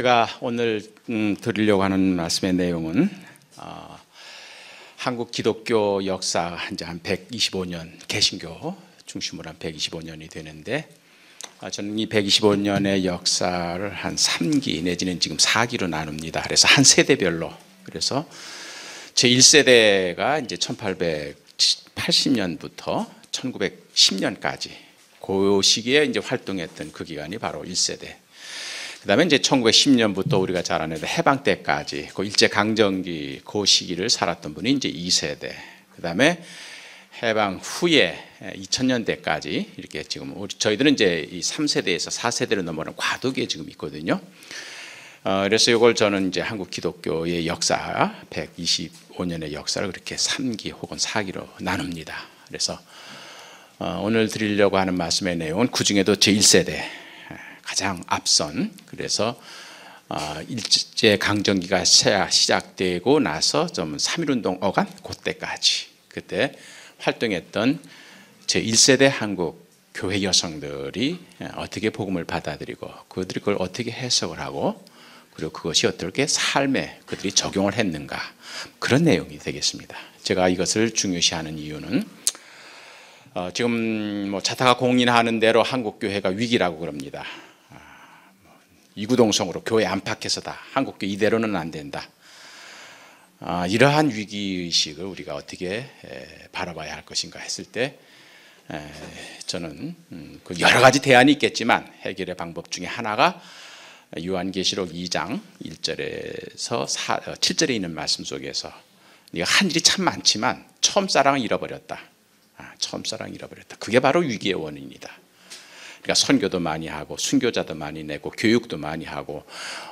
제가 오늘 드리려고 하는 말씀의 내용은 한국 기독교 역사 이제 한 125년, 개신교 중심으로 한 125년이 되는데, 저는 이 125년의 역사를 한 3기 내지는 지금 4기로 나눕니다. 그래서 한 세대별로, 그래서 제 1세대가 이제 1880년부터 1910년까지 그 시기에 이제 활동했던 그 기간이 바로 1세대. 그 다음에 이제 1910년부터 우리가 잘 아는 해방 때까지 그 일제강점기 그 시기를 살았던 분이 이제 2세대. 그 다음에 해방 후에 2000년대까지 이렇게 지금 저희들은 이제 이 3세대에서 4세대로 넘어가는 과도기에 지금 있거든요. 그래서 이걸 저는 이제 한국 기독교의 역사, 125년의 역사를 그렇게 3기 혹은 4기로 나눕니다. 그래서 오늘 드리려고 하는 말씀의 내용은 그 중에도 제 1세대 가장 앞선, 그래서 일제 강점기가 시작되고 나서 좀 3.1운동 어간 그때까지 그때 활동했던 제 1세대 한국 교회 여성들이 어떻게 복음을 받아들이고 그들이 그걸 어떻게 해석을 하고 그리고 그것이 어떻게 삶에 그들이 적용을 했는가, 그런 내용이 되겠습니다. 제가 이것을 중요시하는 이유는 지금 뭐 자타가 공인하는 대로 한국 교회가 위기라고 그럽니다. 이구동성으로 교회 안팎에서다. 한국교 이대로는 안 된다. 이러한 위기의식을 우리가 어떻게 바라봐야 할 것인가 했을 때 저는 그 여러 가지 대안이 있겠지만 해결의 방법 중에 하나가 요한계시록 2장 1절에서 7절에 있는 말씀 속에서 네가 한 일이 참 많지만 처음 사랑을 잃어버렸다. 처음 사랑을 잃어버렸다. 그게 바로 위기의 원인이다. 그러니까 선교도 많이 하고 순교자도 많이 내고 교육도 많이 하고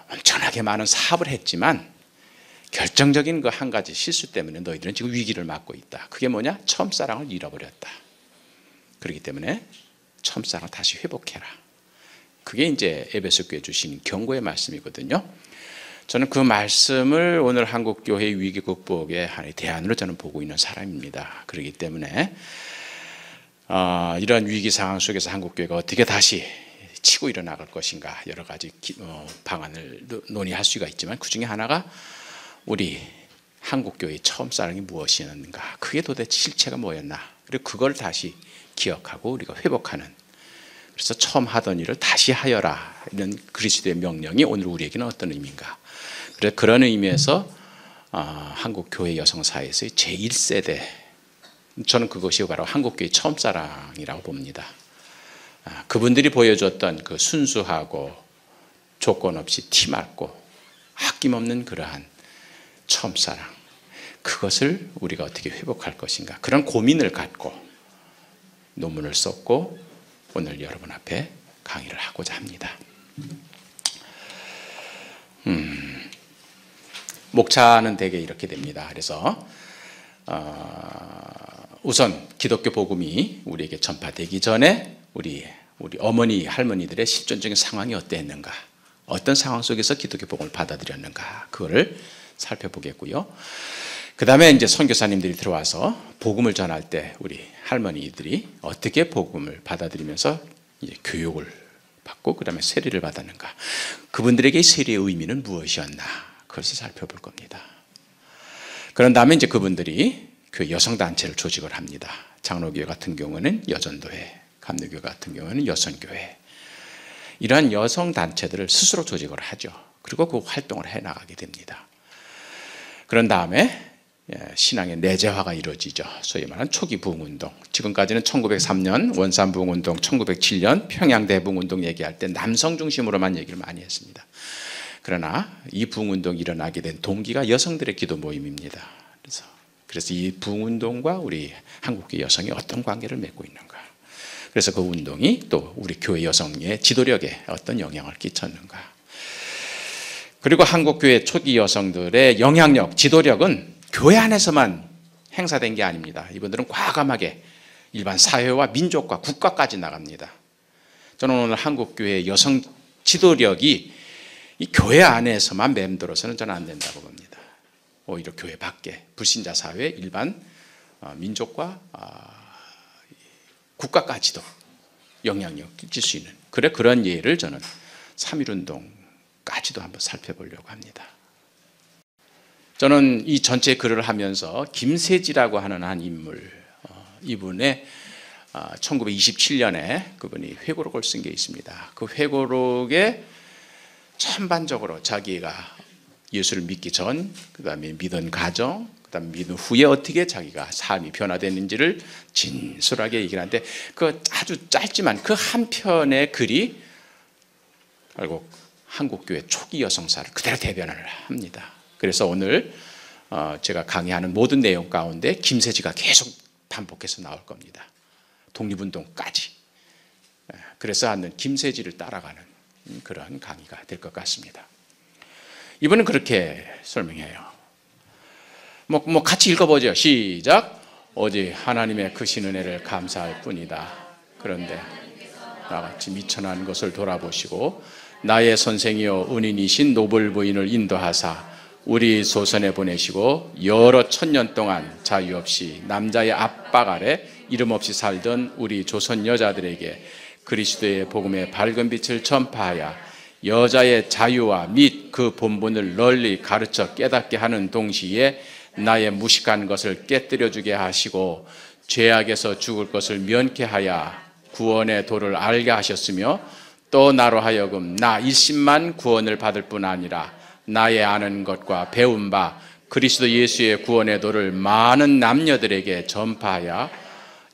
엄청나게 많은 사업을 했지만 결정적인 그 한 가지 실수 때문에 너희들은 지금 위기를 맞고 있다. 그게 뭐냐? 처음 사랑을 잃어버렸다. 그렇기 때문에 처음 사랑을 다시 회복해라. 그게 이제 에베소 교회에 주신 경고의 말씀이거든요. 저는 그 말씀을 오늘 한국 교회의 위기 극복의 하나의 대안으로 저는 보고 있는 사람입니다. 그렇기 때문에 이런 위기 상황 속에서 한국교회가 어떻게 다시 치고 일어나갈 것인가 여러 가지 방안을 논의할 수가 있지만 그 중에 하나가 우리 한국교회의 처음 사랑이 무엇이었는가, 그게 도대체 실체가 뭐였나, 그리고 그걸 다시 기억하고 우리가 회복하는, 그래서 처음 하던 일을 다시 하여라, 이런 그리스도의 명령이 오늘 우리에게는 어떤 의미인가. 그래서 그런 의미에서 한국교회 여성사회에서의 제1세대, 저는 그것이 바로 한국교회의 처음 사랑이라고 봅니다. 그분들이 보여줬던 그 순수하고 조건 없이 티맞고 아낌없는 그러한 처음 사랑, 그것을 우리가 어떻게 회복할 것인가, 그런 고민을 갖고 논문을 썼고 오늘 여러분 앞에 강의를 하고자 합니다. 목차는 대개 이렇게 됩니다. 그래서 우선 기독교 복음이 우리에게 전파되기 전에 우리 어머니 할머니들의 실존적인 상황이 어땠는가, 어떤 상황 속에서 기독교 복음을 받아들였는가, 그거를 살펴보겠고요. 그 다음에 이제 선교사님들이 들어와서 복음을 전할 때 우리 할머니들이 어떻게 복음을 받아들이면서 이제 교육을 받고 그 다음에 세례를 받았는가, 그분들에게 세례의 의미는 무엇이었나, 그것을 살펴볼 겁니다. 그런 다음에 이제 그분들이 그 여성단체를 조직을 합니다. 장로교회 같은 경우는 여전도회, 감리교회 같은 경우는 여성교회, 이러한 여성단체들을 스스로 조직을 하죠. 그리고 그 활동을 해나가게 됩니다. 그런 다음에 신앙의 내재화가 이루어지죠. 소위 말하는 초기 부흥운동, 지금까지는 1903년 원산 부흥운동, 1907년 평양 대부흥운동 얘기할 때 남성 중심으로만 얘기를 많이 했습니다. 그러나 이 부흥운동이 일어나게 된 동기가 여성들의 기도 모임입니다. 그래서 이 부흥운동과 우리 한국교회 여성이 어떤 관계를 맺고 있는가, 그래서 그 운동이 또 우리 교회 여성의 지도력에 어떤 영향을 끼쳤는가, 그리고 한국교회 초기 여성들의 영향력, 지도력은 교회 안에서만 행사된 게 아닙니다. 이분들은 과감하게 일반 사회와 민족과 국가까지 나갑니다. 저는 오늘 한국교회 여성 지도력이 이 교회 안에서만 맴돌아서는 저는 안 된다고 봅니다. 오히려 교회 밖에 불신자 사회, 일반 민족과 국가까지도 영향력 끼칠 수 있는 그런 예를 저는 3.1운동까지 값어치도 한번 살펴보려고 합니다. 저는 이 전체 글을 하면서 김세지라고 하는 한 인물, 이분의 1927년에 그분이 회고록을 쓴 게 있습니다. 그 회고록에 전반적으로 자기가 예수를 믿기 전, 그 다음에 믿은 가정, 그 다음에 믿은 후에 어떻게 자기가 삶이 변화됐는지를 진솔하게 얘기를 하는데, 그 아주 짧지만 그 한 편의 글이 결국 한국교회 초기 여성사를 그대로 대변을 합니다. 그래서 오늘 제가 강의하는 모든 내용 가운데 김세지가 계속 반복해서 나올 겁니다. 독립운동까지. 그래서 하는 김세지를 따라가는 그런 강의가 될 것 같습니다. 이분은 그렇게 설명해요. 뭐 같이 읽어보죠. 시작. 오직 하나님의 크신 은혜를 감사할 뿐이다. 그런데 나같이 미천한 것을 돌아보시고 나의 선생이요 은인이신 노블 부인을 인도하사 우리 조선에 보내시고 여러 천년 동안 자유 없이 남자의 압박 아래 이름 없이 살던 우리 조선 여자들에게 그리스도의 복음의 밝은 빛을 전파하여 여자의 자유와 및 그 본분을 널리 가르쳐 깨닫게 하는 동시에 나의 무식한 것을 깨뜨려 주게 하시고 죄악에서 죽을 것을 면케하여 구원의 도를 알게 하셨으며 또 나로 하여금 나 일심만 구원을 받을 뿐 아니라 나의 아는 것과 배운 바 그리스도 예수의 구원의 도를 많은 남녀들에게 전파하여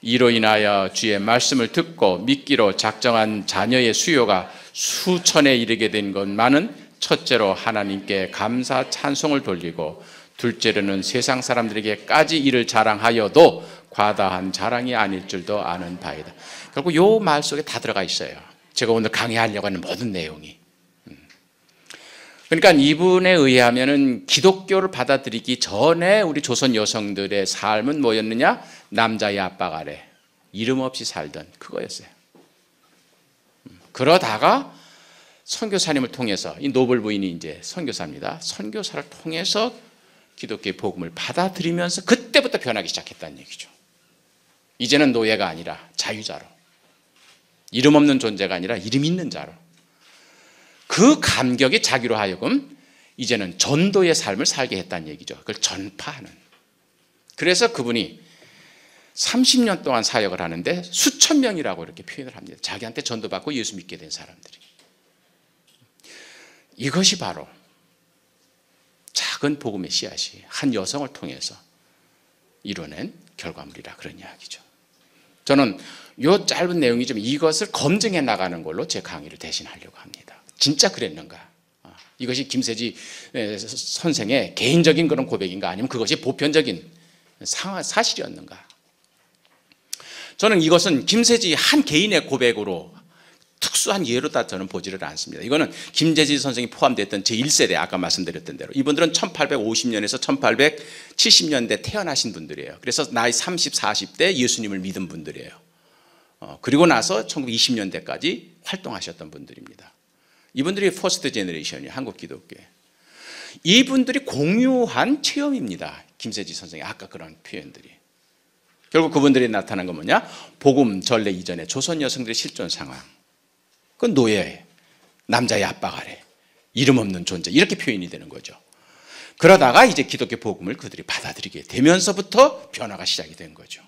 이로 인하여 주의 말씀을 듣고 믿기로 작정한 자녀의 수요가 수천에 이르게 된 것만은 첫째로 하나님께 감사 찬송을 돌리고 둘째로는 세상 사람들에게까지 이를 자랑하여도 과다한 자랑이 아닐 줄도 아는 바이다. 결국 이 말 속에 다 들어가 있어요. 제가 오늘 강의하려고 하는 모든 내용이. 그러니까 이분에 의하면은 기독교를 받아들이기 전에 우리 조선 여성들의 삶은 뭐였느냐? 남자의 압박 아래 이름 없이 살던 그거였어요. 그러다가 선교사님을 통해서, 이 노블 부인이 이제 선교사입니다. 선교사를 통해서 기독교의 복음을 받아들이면서 그때부터 변하기 시작했다는 얘기죠. 이제는 노예가 아니라 자유자로, 이름 없는 존재가 아니라 이름 있는 자로, 그 감격이 자기로 하여금 이제는 전도의 삶을 살게 했다는 얘기죠. 그걸 전파하는. 그래서 그분이 30년 동안 사역을 하는데 수천 명이라고 이렇게 표현을 합니다. 자기한테 전도받고 예수 믿게 된 사람들이. 이것이 바로 작은 복음의 씨앗이 한 여성을 통해서 이뤄낸 결과물이라 그런 이야기죠. 저는 이 짧은 내용이지만 이것을 검증해 나가는 걸로 제 강의를 대신하려고 합니다. 진짜 그랬는가? 이것이 김세지 선생의 개인적인 그런 고백인가? 아니면 그것이 보편적인 사실이었는가? 저는 이것은 김세지 한 개인의 고백으로 특수한 예로다 저는 보지를 않습니다. 이거는 김세지 선생이 포함됐던 제1세대, 아까 말씀드렸던 대로 이분들은 1850년에서 1870년대 태어나신 분들이에요. 그래서 나이 30, 40대 예수님을 믿은 분들이에요. 그리고 나서 1920년대까지 활동하셨던 분들입니다. 이분들이 퍼스트 제너레이션이에요. 한국 기독교에. 이분들이 공유한 체험입니다. 김세지 선생의 아까 그런 표현들이. 결국 그분들이 나타난 건 뭐냐? 복음 전례 이전에 조선 여성들의 실존 상황. 그건 노예, 남자의 압박 아래 이름 없는 존재, 이렇게 표현이 되는 거죠. 그러다가 이제 기독교 복음을 그들이 받아들이게 되면서부터 변화가 시작이 된 거죠.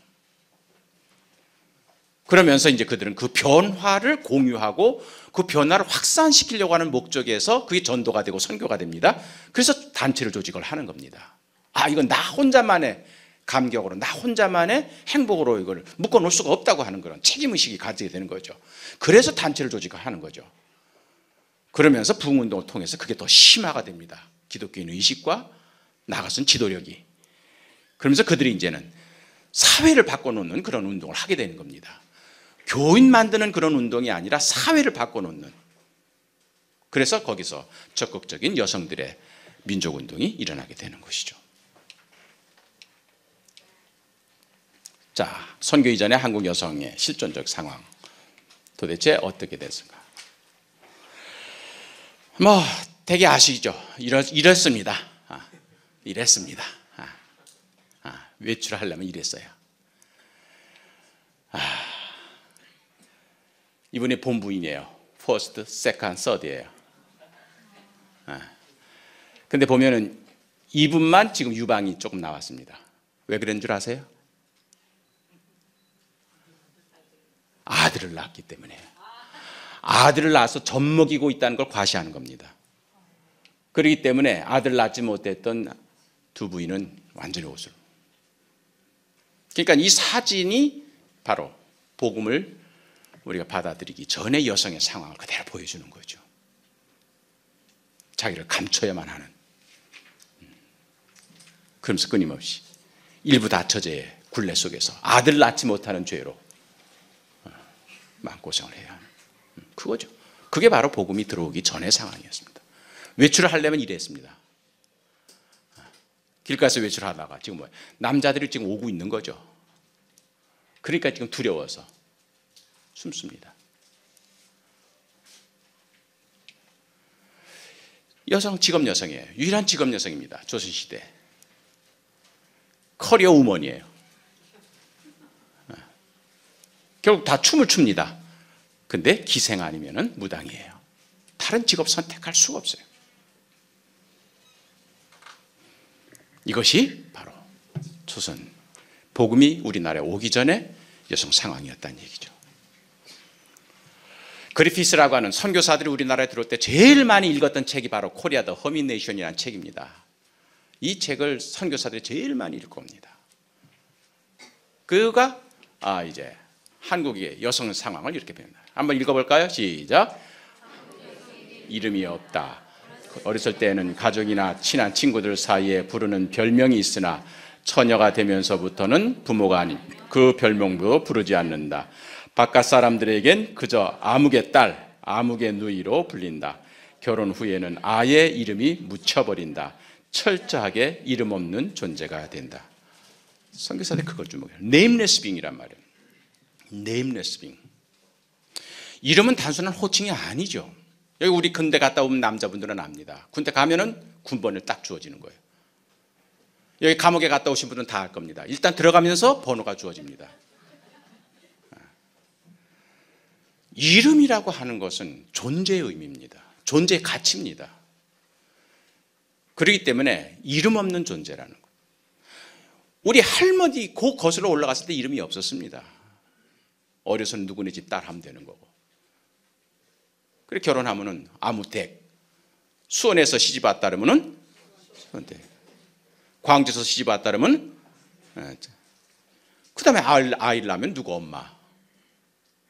그러면서 이제 그들은 그 변화를 공유하고 그 변화를 확산시키려고 하는 목적에서 그게 전도가 되고 선교가 됩니다. 그래서 단체를 조직을 하는 겁니다. 이건 나 혼자만의 감격으로, 나 혼자만의 행복으로 이걸 묶어놓을 수가 없다고 하는 그런 책임의식이 가지게 되는 거죠. 그래서 단체를 조직을 하는 거죠. 그러면서 부흥운동을 통해서 그게 더 심화가 됩니다. 기독교인 의식과 나아가서는 지도력이. 그러면서 그들이 이제는 사회를 바꿔놓는 그런 운동을 하게 되는 겁니다. 교인 만드는 그런 운동이 아니라 사회를 바꿔놓는. 그래서 거기서 적극적인 여성들의 민족운동이 일어나게 되는 것이죠. 자, 선교 이전의 한국 여성의 실존적 상황 도대체 어떻게 됐을까? 되게 아시죠? 이랬습니다. 이랬습니다. 외출하려면 이랬어요. 이분이 본부인이에요. 퍼스트, 세컨드, 서드예요. 근데 보면은 이분만 지금 유방이 조금 나왔습니다. 왜 그런 줄 아세요? 아들을 낳았기 때문에. 아들을 낳아서 젖먹이고 있다는 걸 과시하는 겁니다. 그렇기 때문에 아들 낳지 못했던 두 부인은 완전히 옷을. 그러니까 이 사진이 바로 복음을 우리가 받아들이기 전에 여성의 상황을 그대로 보여주는 거죠. 자기를 감춰야만 하는. 그러면서 끊임없이 일부 다처제의 굴레 속에서 아들 낳지 못하는 죄로 마음고생을 해야 하는 그거죠. 그게 바로 복음이 들어오기 전의 상황이었습니다. 외출을 하려면 이랬습니다. 길가에서 외출하다가 지금 뭐 남자들이 지금 오고 있는 거죠. 그러니까 지금 두려워서 숨습니다. 여성, 직업 여성이에요. 유일한 직업 여성입니다. 조선시대. 커리어 우먼이에요. 결국 다 춤을 춥니다. 근데 기생 아니면 무당이에요. 다른 직업 선택할 수가 없어요. 이것이 바로 조선 복음이 우리나라에 오기 전에 여성 상황이었다는 얘기죠. 그리피스라고 하는 선교사들이 우리나라에 들어올 때 제일 많이 읽었던 책이 바로 코리아 더 허민 네이션이라는 책입니다. 이 책을 선교사들이 제일 많이 읽을 겁니다. 그가 이제 한국의 여성 상황을 이렇게 표현합니다. 한번 읽어볼까요? 시작. 이름이 없다. 어렸을 때는 가족이나 친한 친구들 사이에 부르는 별명이 있으나 처녀가 되면서부터는 부모가 아닌 그 별명도 부르지 않는다. 바깥 사람들에겐 그저 아무개 딸, 아무개 누이로 불린다. 결혼 후에는 아예 이름이 묻혀버린다. 철저하게 이름 없는 존재가 된다. 선교사들이 그걸 주목해요. 네임레스 빙이란 말이에요. 네임레스 빙. 이름은 단순한 호칭이 아니죠. 여기 우리 군대 갔다 오면 남자분들은 압니다. 군대 가면은 군번을 딱 주어지는 거예요. 여기 감옥에 갔다 오신 분들은 다 알 겁니다. 일단 들어가면서 번호가 주어집니다. 이름이라고 하는 것은 존재의 의미입니다. 존재의 가치입니다. 그렇기 때문에 이름 없는 존재라는 거예요. 우리 할머니 그 거슬러 올라갔을 때 이름이 없었습니다. 어려서는 누구네 집 딸 하면 되는 거고. 그래 결혼하면은 아무댁, 수원에서 시집 왔다 그러면은 수원댁, 광주에서 시집 왔다 그러면 그 다음에 아이를 낳으면 누구 엄마,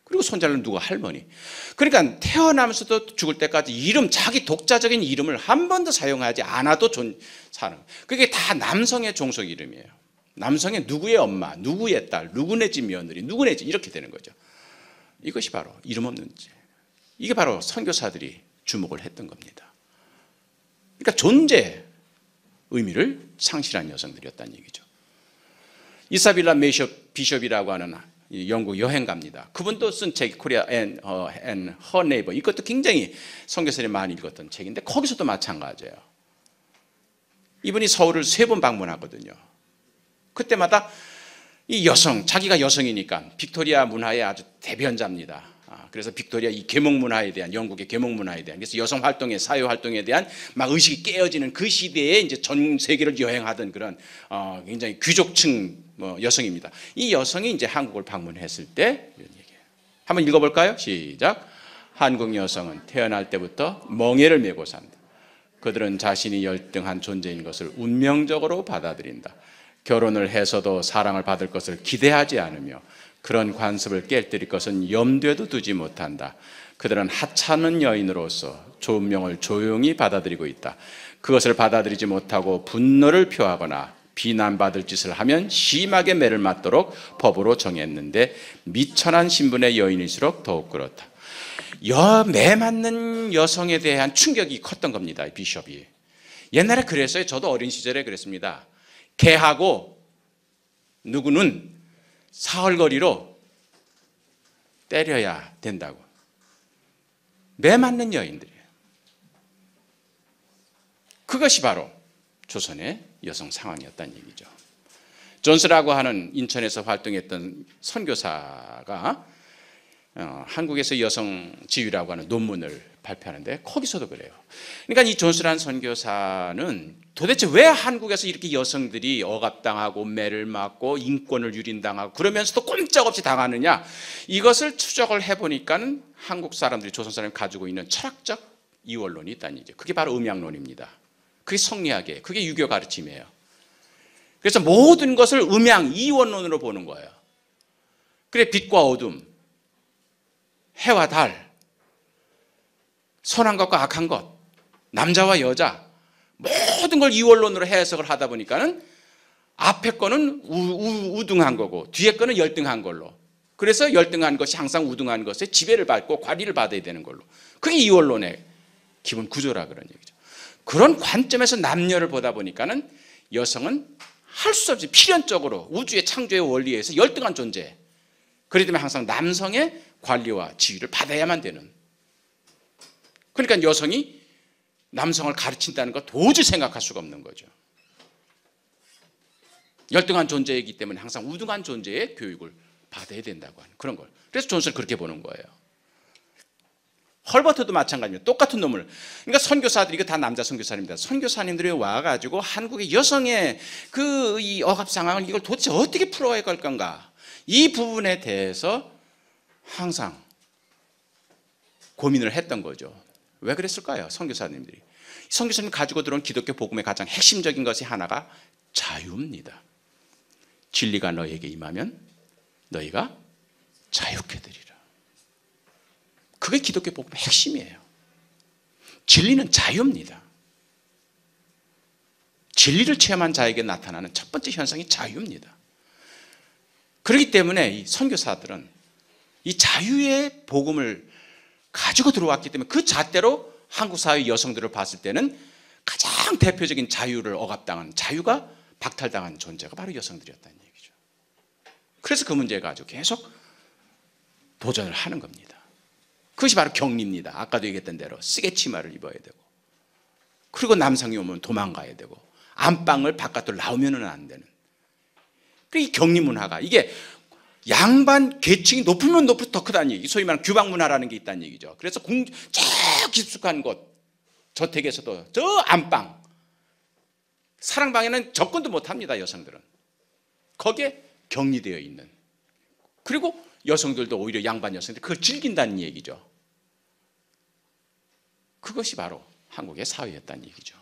그리고 손자는 누구 할머니. 그러니까 태어나면서도 죽을 때까지 이름, 자기 독자적인 이름을 한 번도 사용하지 않아도 사는. 그게 다 남성의 종속 이름이에요. 남성의 누구의 엄마, 누구의 딸, 누구네 집 며느리, 누구네 집 이렇게 되는 거죠. 이것이 바로 이름 없는 죄. 이게 바로 선교사들이 주목을 했던 겁니다. 그러니까 존재 의미를 상실한 여성들이었다는 얘기죠. 이사빌라 비숍이라고 하는 영국 여행가입니다. 그분도 쓴 책이 코리아 앤 허 네이버. 이것도 굉장히 선교사들이 많이 읽었던 책인데 거기서도 마찬가지예요. 이분이 서울을 3번 방문하거든요. 그때마다 이 여성, 자기가 여성이니까 빅토리아 문화의 아주 대변자입니다. 그래서 빅토리아 이 계몽 문화에 대한, 영국의 계몽 문화에 대한, 그래서 여성 활동의, 사회 활동에 대한 막 의식이 깨어지는 그 시대에 이제 전 세계를 여행하던 그런 굉장히 귀족층 여성입니다. 이 여성이 이제 한국을 방문했을 때 이런 얘기예요. 한번 읽어볼까요? 시작. 한국 여성은 태어날 때부터 멍에를 메고 산다. 그들은 자신이 열등한 존재인 것을 운명적으로 받아들인다. 결혼을 해서도 사랑을 받을 것을 기대하지 않으며 그런 관습을 깨뜨릴 것은 염두에도 두지 못한다. 그들은 하찮은 여인으로서 좋은 명을 조용히 받아들이고 있다. 그것을 받아들이지 못하고 분노를 표하거나 비난받을 짓을 하면 심하게 매를 맞도록 법으로 정했는데 미천한 신분의 여인일수록 더욱 그렇다. 매 맞는 여성에 대한 충격이 컸던 겁니다. 비숍이. 옛날에 그랬어요. 저도 어린 시절에 그랬습니다. 개하고 누구는 사흘거리로 때려야 된다고. 매 맞는 여인들이에요. 그것이 바로 조선의 여성 상황이었다는 얘기죠. 존스라고 하는 인천에서 활동했던 선교사가 한국에서 여성 지위라고 하는 논문을 발표하는데 거기서도 그래요. 그러니까 이 존스란 선교사는 도대체 왜 한국에서 이렇게 여성들이 억압당하고 매를 맞고 인권을 유린당하고 그러면서도 꼼짝없이 당하느냐, 이것을 추적을 해보니까는 한국 사람들이, 조선 사람이 가지고 있는 철학적 이원론이 있다는 얘기죠. 그게 바로 음양론입니다. 그게 성리학이에요. 그게 유교 가르침이에요. 그래서 모든 것을 음양, 이원론으로 보는 거예요. 그래, 빛과 어둠, 해와 달, 선한 것과 악한 것, 남자와 여자, 모든 걸 이원론으로 해석을 하다 보니까는 앞에 거는 우등한 거고 뒤에 거는 열등한 걸로, 그래서 열등한 것이 항상 우등한 것에 지배를 받고 관리를 받아야 되는 걸로, 그게 이원론의 기본 구조라 그런 얘기죠. 그런 관점에서 남녀를 보다 보니까는 여성은 할 수 없이 필연적으로 우주의 창조의 원리에 의해서 열등한 존재, 그렇기 때문에 항상 남성의 관리와 지위를 받아야만 되는, 그러니까 여성이 남성을 가르친다는 거 도저히 생각할 수가 없는 거죠. 열등한 존재이기 때문에 항상 우등한 존재의 교육을 받아야 된다고 하는 그런 걸. 그래서 존스는 그렇게 보는 거예요. 헐버트도 마찬가지입니다. 똑같은 놈을. 그러니까 선교사들이, 이거 다 남자 선교사님입니다. 선교사님들이 와가지고 한국의 여성의 이 억압 상황을 이걸 도대체 어떻게 풀어야 할 건가, 이 부분에 대해서 항상 고민을 했던 거죠. 왜 그랬을까요? 선교사님들이. 선교사님 가지고 들어온 기독교 복음의 가장 핵심적인 것이 하나가 자유입니다. 진리가 너희에게 임하면 너희가 자유케 되리라. 그게 기독교 복음의 핵심이에요. 진리는 자유입니다. 진리를 체험한 자에게 나타나는 첫 번째 현상이 자유입니다. 그렇기 때문에 이 선교사들은 이 자유의 복음을 가지고 들어왔기 때문에 그 잣대로 한국 사회 여성들을 봤을 때는 가장 대표적인 자유를 억압당한, 자유가 박탈당한 존재가 바로 여성들이었다는 얘기죠. 그래서 그 문제 가지고 계속 도전을 하는 겁니다. 그것이 바로 격리입니다. 아까도 얘기했던 대로 쓰개 치마를 입어야 되고, 그리고 남성이 오면 도망가야 되고, 안방을 바깥으로 나오면 안 되는, 이 격리 문화가, 이게 양반 계층이 높으면 높을수록 더 크다는 얘기, 소위 말하는 규방 문화라는 게 있다는 얘기죠. 그래서 저 깊숙한 곳, 저택에서도 저 안방, 사랑방에는 접근도 못합니다. 여성들은 거기에 격리되어 있는, 그리고 여성들도 오히려 양반 여성들이 그걸 즐긴다는 얘기죠. 그것이 바로 한국의 사회였다는 얘기죠.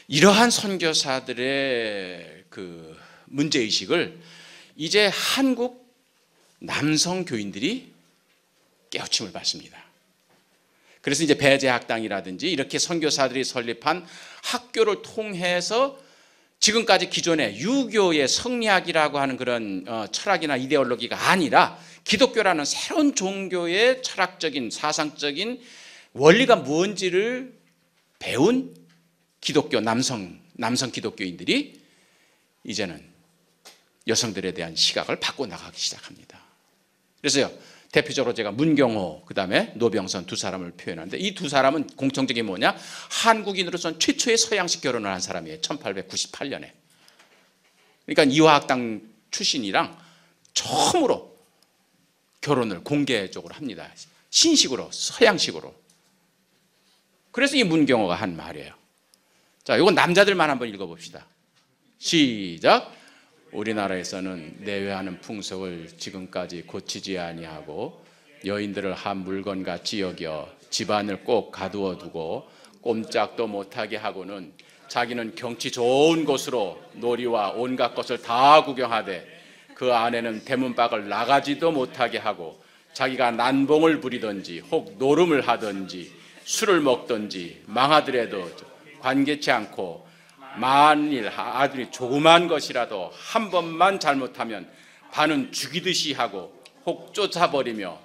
이러한 선교사들의 그 문제의식을 이제 한국 남성 교인들이 깨우침을 받습니다. 그래서 이제 배제학당이라든지 이렇게 선교사들이 설립한 학교를 통해서 지금까지 기존의 유교의 성리학이라고 하는 그런 철학이나 이데올로기가 아니라 기독교라는 새로운 종교의 철학적인, 사상적인 원리가 뭔지를 배운 기독교 남성 기독교인들이 이제는 여성들에 대한 시각을 바꿔나가기 시작합니다. 그래서요, 대표적으로 제가 문경호, 그 다음에 노병선 두 사람을 표현하는데, 이 두 사람은 공통적인 뭐냐, 한국인으로서는 최초의 서양식 결혼을 한 사람이에요. 1898년에. 그러니까 이화학당 출신이랑 처음으로 결혼을 공개적으로 합니다. 신식으로, 서양식으로. 그래서 이 문경호가 한 말이에요. 자, 이건 남자들만 한번 읽어봅시다. 시작. 우리나라에서는 내외하는 풍속을 지금까지 고치지 아니하고 여인들을 한 물건같이 여겨 집안을 꼭 가두어 두고 꼼짝도 못하게 하고는 자기는 경치 좋은 곳으로 놀이와 온갖 것을 다 구경하되 그 안에는 대문밖을 나가지도 못하게 하고 자기가 난봉을 부리든지 혹 노름을 하든지 술을 먹든지 망하더라도 관계치 않고 만일 아들이 조그만 것이라도 한 번만 잘못하면 반은 죽이듯이 하고 혹 쫓아버리며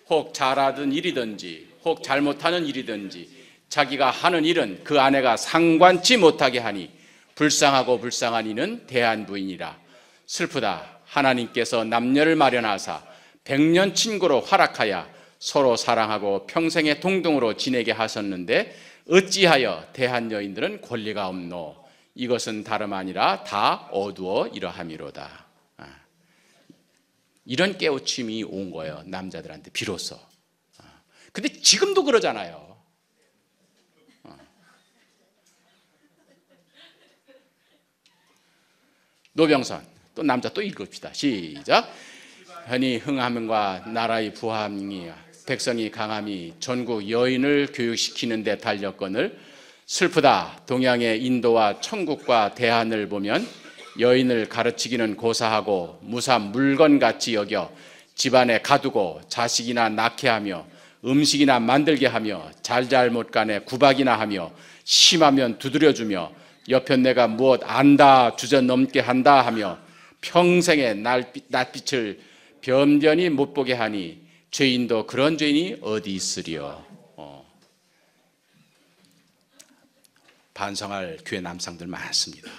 혹 잘하던 일이든지 혹 잘못하는 일이든지 자기가 하는 일은 그 아내가 상관치 못하게 하니 불쌍하고 불쌍한 이는 대한부인이라. 슬프다. 하나님께서 남녀를 마련하사 백년 친구로 활약하여 서로 사랑하고 평생의 동등으로 지내게 하셨는데 어찌하여 대한 여인들은 권리가 없노. 이것은 다름 아니라 다 어두워 이러함이로다. 이런 깨우침이 온 거예요. 남자들한테 비로소. 근데 지금도 그러잖아요. 노병선 또 남자 또 읽읍시다. 시작. 현이 흥함과 나라의 부함이 백성이 강함이 전국 여인을 교육시키는 데 달렸거늘 슬프다. 동양의 인도와 천국과 대한을 보면 여인을 가르치기는 고사하고 무삼 물건같이 여겨 집안에 가두고 자식이나 낳게 하며 음식이나 만들게 하며 잘잘못 간에 구박이나 하며 심하면 두드려주며 여편 내가 무엇 안다 주저넘게 한다 하며 평생의 낯빛을 변변히 못 보게 하니 죄인도 그런 죄인이 어디 있으리요. 반성할 교회 남성들 많습니다.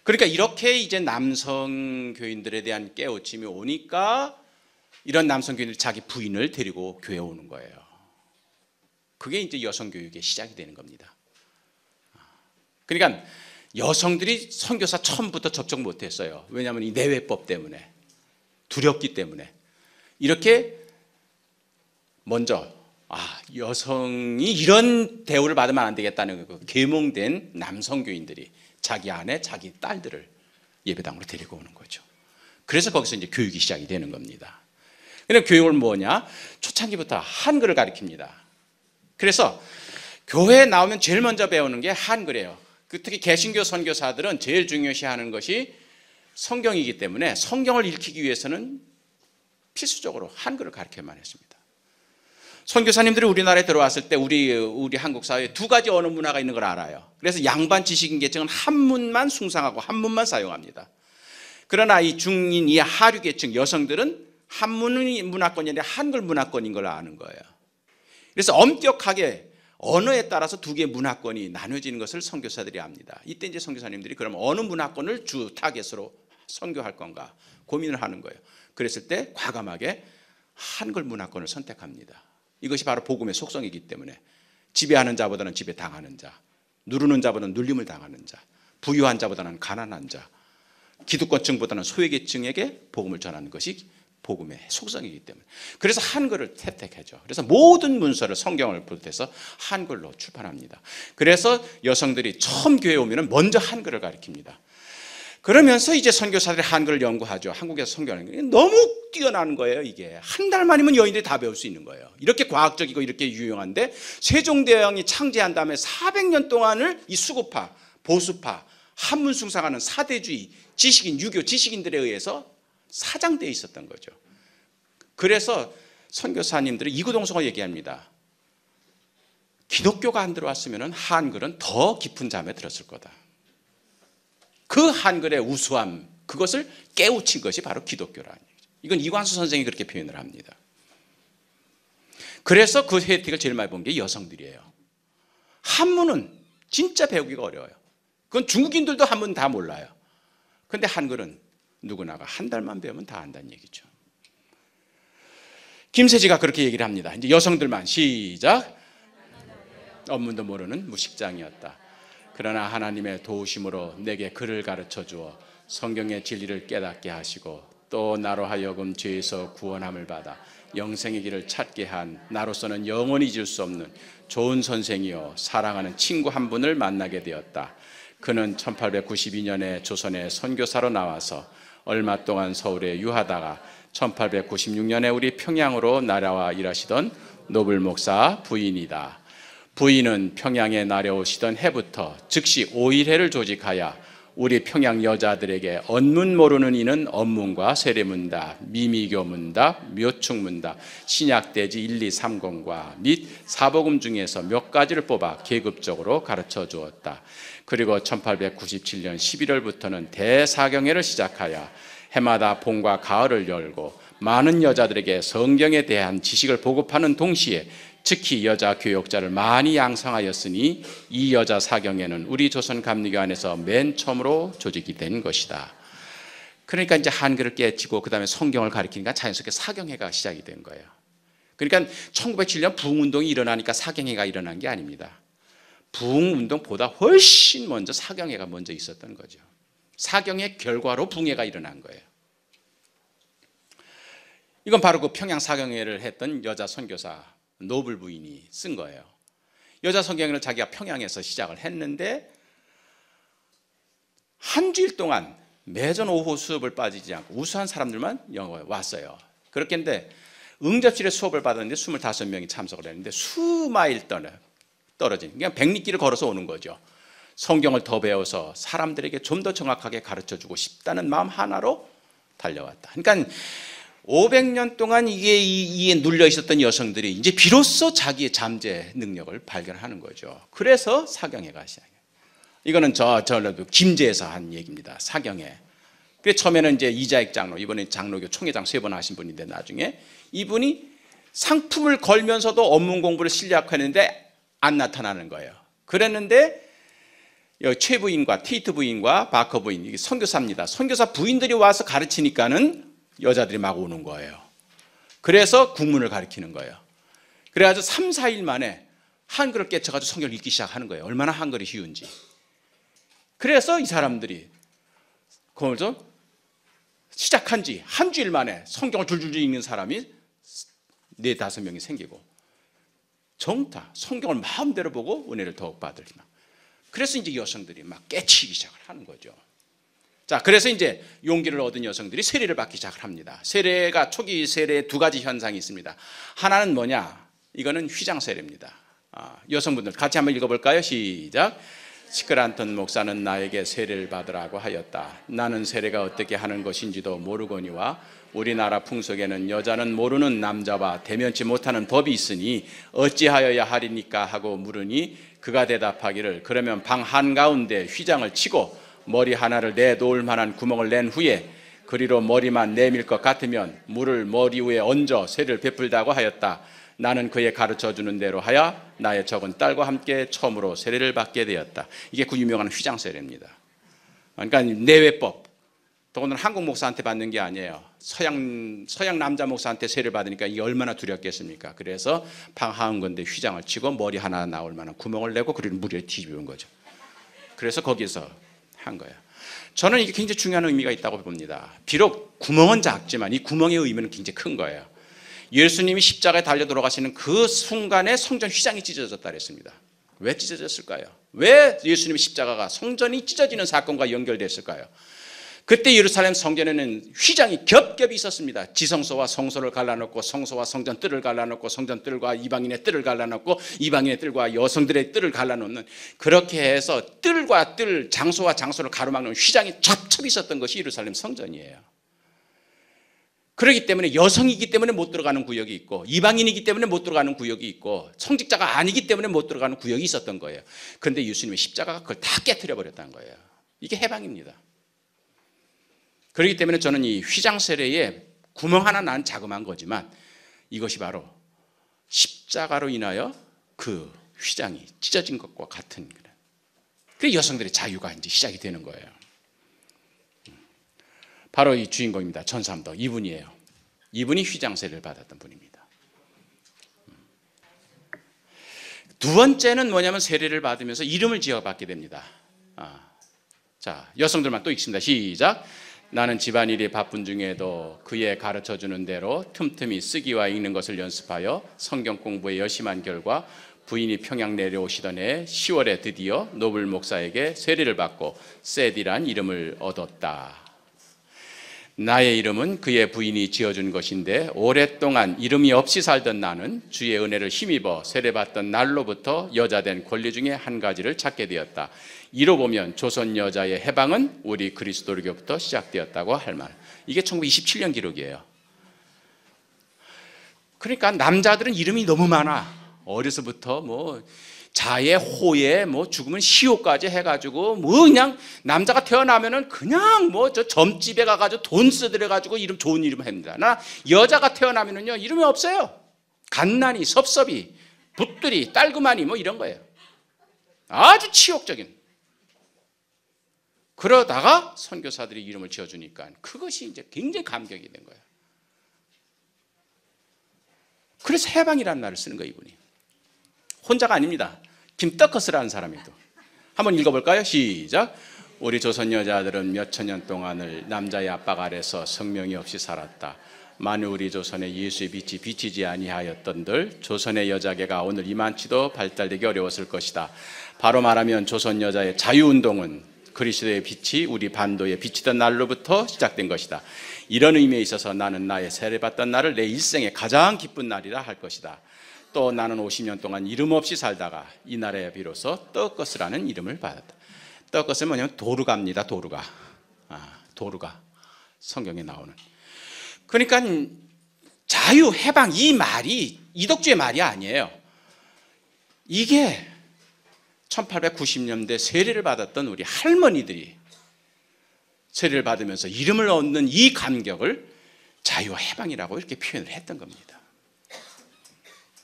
그러니까 이렇게 이제 남성 교인들에 대한 깨우침이 오니까 이런 남성 교인들이 자기 부인을 데리고 교회에 오는 거예요. 그게 이제 여성 교육의 시작이 되는 겁니다. 그러니까 여성들이 선교사 처음부터 접촉 못했어요. 왜냐하면 이 내외법 때문에, 두렵기 때문에. 이렇게 먼저 여성이 이런 대우를 받으면 안 되겠다는 그 계몽된 남성 교인들이 자기 아내, 자기 딸들을 예배당으로 데리고 오는 거죠. 그래서 거기서 이제 교육이 시작이 되는 겁니다. 그런데 교육은 뭐냐? 초창기부터 한글을 가르칩니다. 그래서 교회에 나오면 제일 먼저 배우는 게 한글이에요. 특히 개신교 선교사들은 제일 중요시하는 것이 성경이기 때문에 성경을 읽히기 위해서는 필수적으로 한글을 가르쳐야만 했습니다. 선교사님들이 우리나라에 들어왔을 때 우리 한국 사회에 두 가지 언어 문화가 있는 걸 알아요. 그래서 양반 지식인 계층은 한문만 숭상하고 한문만 사용합니다. 그러나 이 중인, 이 하류 계층 여성들은 한문 문화권이 아니라 한글 문화권인 걸 아는 거예요. 그래서 엄격하게 언어에 따라서 두 개의 문화권이 나눠지는 것을 선교사들이 압니다. 이때 이제 선교사님들이 그럼 어느 문화권을 주 타겟으로 선교할 건가 고민을 하는 거예요. 그랬을 때 과감하게 한글 문화권을 선택합니다. 이것이 바로 복음의 속성이기 때문에 지배하는 자보다는 지배당하는 자, 누르는 자보다는 눌림을 당하는 자, 부유한 자보다는 가난한 자, 기득권층보다는 소외계층에게 복음을 전하는 것이 복음의 속성이기 때문에 그래서 한글을 채택하죠. 그래서 모든 문서를 성경을 비롯해서 한글로 출판합니다. 그래서 여성들이 처음 교회에 오면 먼저 한글을 가르칩니다. 그러면서 이제 선교사들이 한글을 연구하죠. 한국에서 선교하는 게 너무 뛰어나는 거예요. 이게 한 달 만이면 여인들이 다 배울 수 있는 거예요. 이렇게 과학적이고 이렇게 유용한데 세종대왕이 창제한 다음에 400년 동안을 이 수구파, 보수파, 한문숭상하는 사대주의, 지식인, 유교 지식인들에 의해서 사장되어 있었던 거죠. 그래서 선교사님들이 이구동성을 얘기합니다. 기독교가 안 들어왔으면 한글은 더 깊은 잠에 들었을 거다. 그 한글의 우수함, 그것을 깨우친 것이 바로 기독교라는 얘기죠. 이건 이광수 선생이 그렇게 표현을 합니다. 그래서 그 혜택을 제일 많이 본 게 여성들이에요. 한문은 진짜 배우기가 어려워요. 그건 중국인들도 한문 다 몰라요. 그런데 한글은 누구나가 한 달만 배우면 다 안다는 얘기죠. 김세지가 그렇게 얘기를 합니다. 이제 여성들만 시작. 언문도 모르는 무식장이었다. 그러나 하나님의 도우심으로 내게 글을 가르쳐 주어 성경의 진리를 깨닫게 하시고 또 나로 하여금 죄에서 구원함을 받아 영생의 길을 찾게 한 나로서는 영원히 잊을 수 없는 좋은 선생이요 사랑하는 친구 한 분을 만나게 되었다. 그는 1892년에 조선에 선교사로 나와서 얼마 동안 서울에 유하다가 1896년에 우리 평양으로 날아와 일하시던 노블 목사 부인이다. 부인은 평양에 날아오시던 해부터 즉시 5일회를 조직하여 우리 평양 여자들에게 언문 모르는 이는 언문과 세례문답, 미미교문답, 묘충문답, 신약대지 1, 2, 3권과 및 사복음 중에서 몇 가지를 뽑아 계급적으로 가르쳐 주었다. 그리고 1897년 11월부터는 대사경회를 시작하여 해마다 봄과 가을을 열고 많은 여자들에게 성경에 대한 지식을 보급하는 동시에 특히 여자 교역자를 많이 양성하였으니 이 여자 사경회는 우리 조선 감리교 안에서 맨 처음으로 조직이 된 것이다. 그러니까 이제 한글을 깨치고 그 다음에 성경을 가르치니까 자연스럽게 사경회가 시작이 된 거예요. 그러니까 1907년 부흥운동이 일어나니까 사경회가 일어난 게 아닙니다. 부흥운동보다 훨씬 먼저 사경회가 먼저 있었던 거죠. 사경회 결과로 부흥회가 일어난 거예요. 이건 바로 그 평양 사경회를 했던 여자 선교사 노블 부인이 쓴 거예요. 여자 선교회를 자기가 평양에서 시작을 했는데 한 주일 동안 매전 오후 수업을 빠지지 않고 우수한 사람들만 영어에 왔어요. 그렇게 했는데 응접실에 수업을 받았는데 25명이 참석을 했는데 수마일 떨어진 그냥 백리길을 걸어서 오는 거죠. 성경을 더 배워서 사람들에게 좀 더 정확하게 가르쳐주고 싶다는 마음 하나로 달려왔다. 그러니까 500년 동안 이에 눌려 있었던 여성들이 이제 비로소 자기의 잠재 능력을 발견하는 거죠. 그래서 사경회가 시작해요. 이거는 김제에서 한 얘기입니다. 사경회. 그래서 처음에는 이제 이자익 장로, 이번에 장로교 총회장 3번 하신 분인데 나중에 이분이 상품을 걸면서도 업문 공부를 실력하는데 안 나타나는 거예요. 그랬는데 최 부인과 테이트 부인과 바커 부인, 이게 선교사입니다. 선교사 부인들이 와서 가르치니까는 여자들이 막 오는 거예요. 그래서 국문을 가르치는 거예요. 그래가지고 3, 4일 만에 한글을 깨쳐가지고 성경을 읽기 시작하는 거예요. 얼마나 한글이 쉬운지. 그래서 이 사람들이 거기서 시작한 지 한 주일 만에 성경을 줄줄줄 읽는 사람이 4, 5명이 생기고 정타 성경을 마음대로 보고 은혜를 더욱 받으리만. 그래서 이제 여성들이 막 깨치기 시작을 하는 거죠. 자, 그래서 이제 용기를 얻은 여성들이 세례를 받기 시작을 합니다. 세례가 초기 세례에 2가지 현상이 있습니다. 하나는 뭐냐? 이거는 휘장 세례입니다. 여성분들 같이 한번 읽어볼까요? 시작. 시크란턴 목사는 나에게 세례를 받으라고 하였다. 나는 세례가 어떻게 하는 것인지도 모르거니와 우리나라 풍속에는 여자는 모르는 남자와 대면치 못하는 법이 있으니 어찌하여야 하리니까 하고 물으니 그가 대답하기를 그러면 방 한가운데 휘장을 치고 머리 하나를 내놓을 만한 구멍을 낸 후에 그리로 머리만 내밀 것 같으면 물을 머리 위에 얹어 세례를 베풀다고 하였다. 나는 그의 가르쳐주는 대로 하여 나의 적은 딸과 함께 처음으로 세례를 받게 되었다. 이게 그 유명한 휘장 세례입니다. 그러니까 내외법. 더군다나 한국 목사한테 받는 게 아니에요. 서양 남자 목사한테 세례를 받으니까 이게 얼마나 두렵겠습니까? 그래서 방 한가운데 휘장을 치고 머리 하나 나올 만한 구멍을 내고 그리고 물에 뒤집은 거죠. 그래서 거기서 한 거예요. 저는 이게 굉장히 중요한 의미가 있다고 봅니다. 비록 구멍은 작지만 이 구멍의 의미는 굉장히 큰 거예요. 예수님이 십자가에 달려 돌아가시는 그 순간에 성전 휘장이 찢어졌다 그랬습니다. 왜 찢어졌을까요? 왜 예수님의 십자가가 성전이 찢어지는 사건과 연결됐을까요? 그때 예루살렘 성전에는 휘장이 겹겹이 있었습니다. 지성소와 성소를 갈라놓고 성소와 성전 뜰을 갈라놓고 성전 뜰과 이방인의 뜰을 갈라놓고 이방인의 뜰과 여성들의 뜰을 갈라놓는, 그렇게 해서 뜰과 뜰, 장소와 장소를 가로막는 휘장이 겹겹이 있었던 것이 예루살렘 성전이에요. 그렇기 때문에 여성이기 때문에 못 들어가는 구역이 있고 이방인이기 때문에 못 들어가는 구역이 있고 성직자가 아니기 때문에 못 들어가는 구역이 있었던 거예요. 그런데 예수님의 십자가가 그걸 다 깨트려 버렸다는 거예요. 이게 해방입니다. 그렇기 때문에 저는 이 휘장 세례에 구멍 하나 난 자그마한 거지만 이것이 바로 십자가로 인하여 그 휘장이 찢어진 것과 같은, 그 여성들의 자유가 이제 시작이 되는 거예요. 바로 이 주인공입니다. 전삼덕 이분이에요. 이분이 휘장 세례를 받았던 분입니다. 두 번째는 뭐냐면 세례를 받으면서 이름을 지어받게 됩니다. 자, 여성들만 또 읽습니다. 시작. 나는 집안일이 바쁜 중에도 그의 가르쳐주는 대로 틈틈이 쓰기와 읽는 것을 연습하여 성경 공부에 열심한 결과 부인이 평양 내려오시던 해 10월에 드디어 노블 목사에게 세례를 받고 세디란 이름을 얻었다. 나의 이름은 그의 부인이 지어준 것인데 오랫동안 이름이 없이 살던 나는 주의 은혜를 힘입어 세례받던 날로부터 여자된 권리 중에 한 가지를 찾게 되었다. 이로 보면 조선 여자의 해방은 우리 그리스도교부터 시작되었다고 할 말. 이게 1927년 기록이에요. 그러니까 남자들은 이름이 너무 많아. 어려서부터 뭐 자의 호에 뭐 죽으면 시호까지 해가지고 뭐 그냥 남자가 태어나면은 그냥 뭐 저 점집에 가가지고 돈 쓰들여가지고 이름 좋은 이름 합니다. 나 여자가 태어나면은요 이름이 없어요. 갓난이, 섭섭이, 붙들이, 딸그마니 뭐 이런 거예요. 아주 치욕적인. 그러다가 선교사들이 이름을 지어주니까 그것이 이제 굉장히 감격이 된 거예요. 그래서 해방이라는 말을 쓰는 거예요, 이분이. 혼자가 아닙니다. 김떡커스라는 사람이 또. 한번 읽어볼까요? 시작. 우리 조선 여자들은 몇천 년 동안을 남자의 압박 아래서 성명이 없이 살았다. 만일 우리 조선에 예수의 빛이 비치지 아니하였던들 조선의 여자계가 오늘 이만치도 발달되기 어려웠을 것이다. 바로 말하면 조선 여자의 자유운동은 그리스도의 빛이 우리 반도에 비치던 날로부터 시작된 것이다. 이런 의미에 있어서 나는 나의 세례받던 날을 내 일생의 가장 기쁜 날이라 할 것이다. 또 나는 50년 동안 이름 없이 살다가 이 날에 비로소 떡것이라는 이름을 받았다. 떡것은 뭐냐면 도르가입니다. 도르가. 도르가. 성경에 나오는. 그러니까 자유, 해방 이 말이 이덕주의 말이 아니에요. 이게 1890년대 세례를 받았던 우리 할머니들이 세례를 받으면서 이름을 얻는 이 감격을 자유와 해방이라고 이렇게 표현을 했던 겁니다.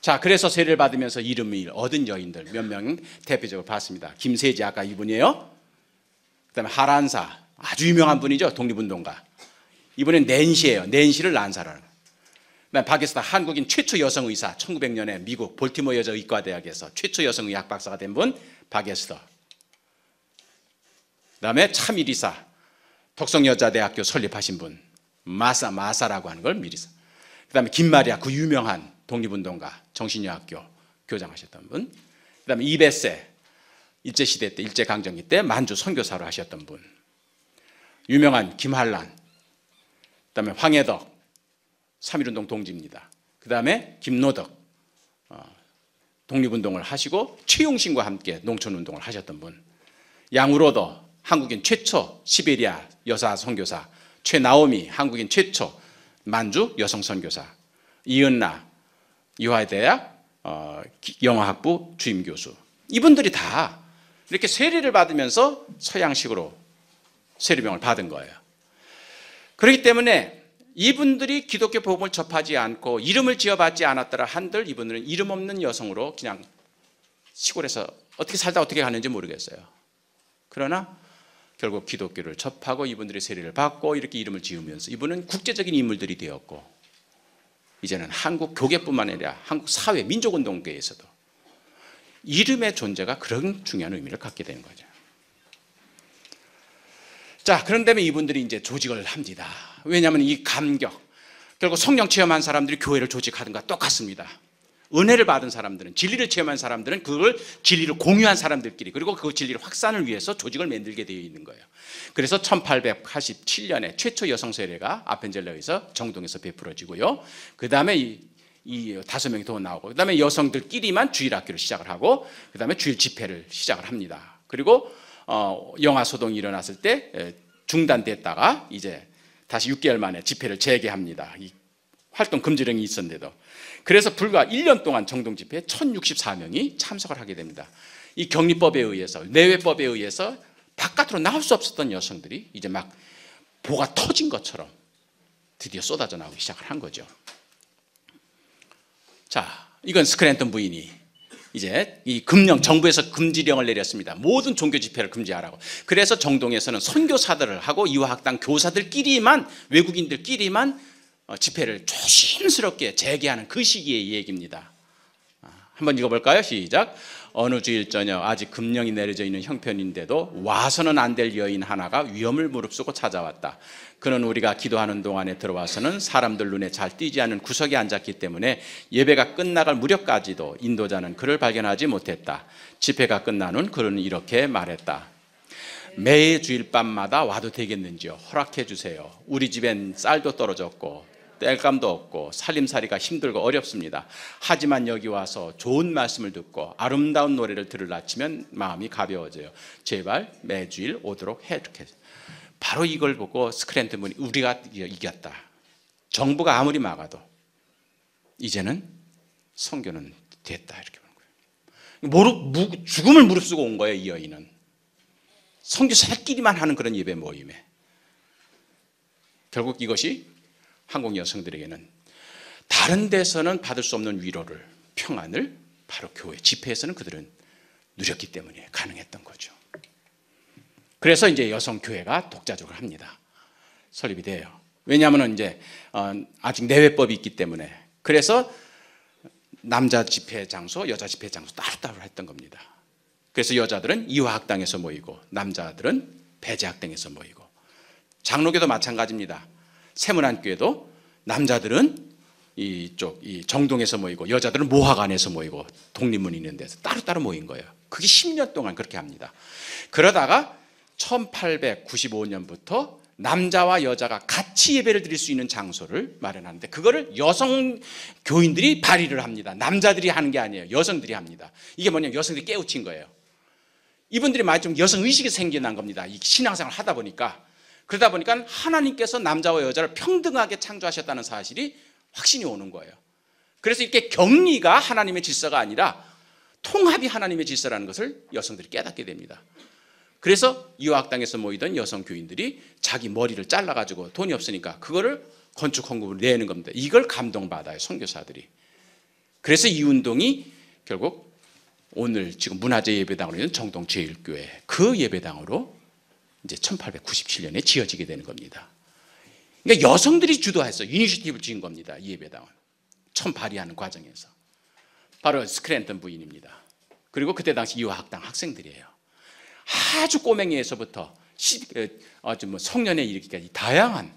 자, 그래서 세례를 받으면서 이름을 얻은 여인들 몇 명 대표적으로 봤습니다. 김세지 아까 이분이에요. 그다음에 하란사 아주 유명한 분이죠. 독립운동가. 이번엔 낸시예요. 낸시를 난사라는. 그다음에 박에스터 한국인 최초 여성 의사 1900년에 미국 볼티모어 여자 의과대학에서 최초 여성 의학 박사가 된 분 박에스터. 그다음에 차미리사 덕성여자대학교 설립하신 분 마사라고 하는 걸 미리사. 그다음에 김마리아 그 유명한 독립운동가 정신여학교 교장하셨던 분. 그다음에 이베세 일제시대 때 일제강점기 때 만주 선교사로 하셨던 분. 유명한 김한란. 그다음에 황해덕 3.1운동 동지입니다. 그다음에 김노덕 독립운동을 하시고 최용신과 함께 농촌운동을 하셨던 분. 양우로더 한국인 최초 시베리아 여사 선교사. 최나오미 한국인 최초 만주 여성 선교사. 이은나 이화대학 영어학부 주임 교수. 이분들이 다 이렇게 세례를 받으면서 서양식으로 세례명을 받은 거예요. 그렇기 때문에 이분들이 기독교 복음을 접하지 않고 이름을 지어받지 않았더라 한들 이분들은 이름 없는 여성으로 그냥 시골에서 어떻게 살다 어떻게 가는지 모르겠어요. 그러나 결국 기독교를 접하고 이분들이 세례를 받고 이렇게 이름을 지으면서 이분은 국제적인 인물들이 되었고 이제는 한국 교계뿐만 아니라 한국 사회 민족운동계에서도 이름의 존재가 그런 중요한 의미를 갖게 되는 거죠. 자, 그런데 이분들이 이제 조직을 합니다. 왜냐하면 이 감격, 결국 성령 체험한 사람들이 교회를 조직하는 것과 똑같습니다. 은혜를 받은 사람들은, 진리를 체험한 사람들은 그걸 진리를 공유한 사람들끼리 그리고 그 진리를 확산을 위해서 조직을 만들게 되어 있는 거예요. 그래서 1887년에 최초 여성 세례가 아펜젤러에서 정동에서 베풀어지고요. 그 다음에 이 5명이 더 나오고 그 다음에 여성들끼리만 주일학교를 시작을 하고 그 다음에 주일 집회를 시작을 합니다. 그리고 영아 소동이 일어났을 때 중단됐다가 이제 다시 6개월 만에 집회를 재개합니다. 이 활동 금지령이 있었는데도. 그래서 불과 1년 동안 정동 집회에 1064명이 참석을 하게 됩니다. 이 격리법에 의해서 내외법에 의해서 바깥으로 나올 수 없었던 여성들이 이제 막 보가 터진 것처럼 드디어 쏟아져 나오기 시작을 한 거죠. 자, 이건 스크랜턴 부인이 이제 이 금령, 정부에서 금지령을 내렸습니다. 모든 종교 집회를 금지하라고. 그래서 정동에서는 선교사들을 하고 이화학당 교사들끼리만, 외국인들끼리만 집회를 조심스럽게 재개하는 그 시기의 얘기입니다. 한번 읽어볼까요? 시작. 어느 주일 저녁 아직 금령이 내려져 있는 형편인데도 와서는 안 될 여인 하나가 위험을 무릅쓰고 찾아왔다. 그는 우리가 기도하는 동안에 들어와서는 사람들 눈에 잘 띄지 않는 구석에 앉았기 때문에 예배가 끝나갈 무렵까지도 인도자는 그를 발견하지 못했다. 집회가 끝난 후 그는 이렇게 말했다. 매 주일 밤마다 와도 되겠는지요? 허락해 주세요. 우리 집엔 쌀도 떨어졌고 땔감도 없고 살림살이가 힘들고 어렵습니다. 하지만 여기 와서 좋은 말씀을 듣고 아름다운 노래를 들을 아치면 마음이 가벼워져요. 제발 매주일 오도록 해주세요. 바로 이걸 보고 스크랜턴 분이 우리가 이겼다. 정부가 아무리 막아도 이제는 선교는 됐다 이렇게 보는 거예요. 죽음을 무릅쓰고 온 거예요. 이 여인은 선교사들끼리만 하는 그런 예배 모임에 결국 이것이 한국 여성들에게는 다른 데서는 받을 수 없는 위로를, 평안을 바로 교회 집회에서는 그들은 누렸기 때문에 가능했던 거죠. 그래서 이제 여성교회가 독자적으로 합니다. 설립이 돼요. 왜냐하면 이제 아직 내외법이 있기 때문에. 그래서 남자 집회 장소, 여자 집회 장소 따로따로 했던 겁니다. 그래서 여자들은 이화학당에서 모이고 남자들은 배제학당에서 모이고 장로교도 마찬가지입니다. 세문안교회도 남자들은 이쪽 이 정동에서 모이고 여자들은 모화관에서 모이고 독립문 있는 데서 따로따로 모인 거예요. 그게 10년 동안 그렇게 합니다. 그러다가 1895년부터 남자와 여자가 같이 예배를 드릴 수 있는 장소를 마련하는데 그거를 여성 교인들이 발의를 합니다. 남자들이 하는 게 아니에요. 여성들이 합니다. 이게 뭐냐면 여성들이 깨우친 거예요. 이분들이 많이 좀 여성 의식이 생겨난 겁니다. 이 신앙생활을 하다 보니까. 그러다 보니까 하나님께서 남자와 여자를 평등하게 창조하셨다는 사실이 확신이 오는 거예요. 그래서 이렇게 격리가 하나님의 질서가 아니라 통합이 하나님의 질서라는 것을 여성들이 깨닫게 됩니다. 그래서 유학당에서 모이던 여성 교인들이 자기 머리를 잘라가지고 돈이 없으니까 그거를 건축 헌금으로 내는 겁니다. 이걸 감동받아요, 선교사들이. 그래서 이 운동이 결국 오늘 지금 문화재 예배당으로 있는 정동 제1교회 그 예배당으로 이제 1897년에 지어지게 되는 겁니다. 그러니까 여성들이 주도해서 이니셔티브를 지은 겁니다. 이 예배당은 처음 발의하는 과정에서 바로 스크랜턴 부인입니다. 그리고 그때 당시 유학당 학생들이에요. 아주 꼬맹이에서부터 아주 뭐 성년에 이르기까지 다양한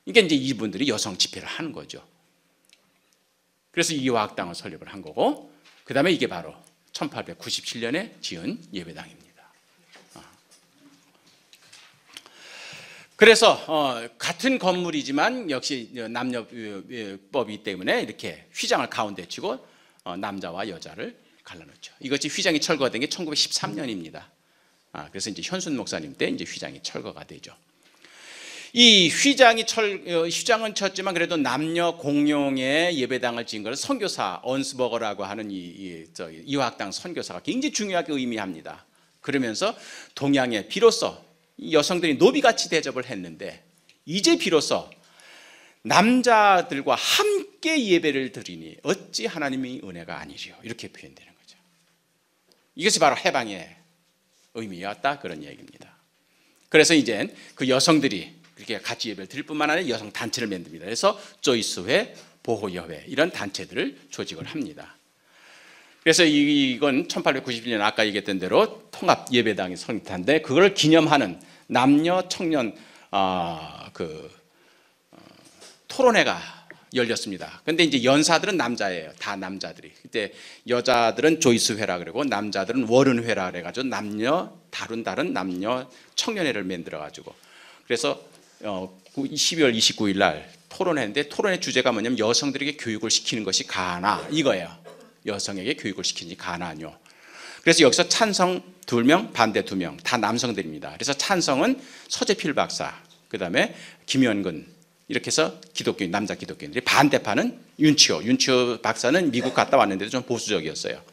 이게 이제 이분들이 여성 집회를 하는 거죠. 그래서 이 유학당을 설립을 한 거고 그 다음에 이게 바로 1897년에 지은 예배당입니다. 그래서 같은 건물이지만 역시 남녀법이기 때문에 이렇게 휘장을 가운데 치고 남자와 여자를 갈라놓죠. 이것이 휘장이 철거가 된 게 1913년입니다. 그래서 이제 현순 목사님 때 이제 휘장이 철거가 되죠. 이 휘장은 쳤지만 그래도 남녀 공용의 예배당을 지은 것은 선교사 언스버거라고 하는 이화학당 선교사가 굉장히 중요하게 의미합니다. 그러면서 동양에 비로소 여성들이 노비같이 대접을 했는데 이제 비로소 남자들과 함께 예배를 드리니 어찌 하나님의 은혜가 아니리요 이렇게 표현되는 거죠. 이것이 바로 해방의 의미였다 그런 얘기입니다. 그래서 이제 그 여성들이 그렇게 같이 예배를 드릴 뿐만 아니라 여성 단체를 만듭니다. 그래서 조이스회, 보호여회 이런 단체들을 조직을 합니다. 그래서 이건 1891년 아까 얘기했던 대로 통합 예배당이 설립한데 그걸 기념하는 남녀 청년 토론회가 열렸습니다. 근데 이제 연사들은 남자예요. 다 남자들이. 그때 여자들은 조이스회라 그러고 남자들은 월은회라 그래가지고 다른 남녀 청년회를 만들어가지고 그래서 12월 29일 날 토론회인데 토론회 주제가 뭐냐면 여성들에게 교육을 시키는 것이 가나 이거예요. 여성에게 교육을 시키니 가나뇨. 그래서 여기서 찬성 2명, 반대 2명 다 남성들입니다. 그래서 찬성은 서재필 박사, 그 다음에 김현근 이렇게 해서 기독교인, 남자 기독교인들이 반대파는 윤치호 박사는 미국 갔다 왔는데도 좀 보수적이었어요.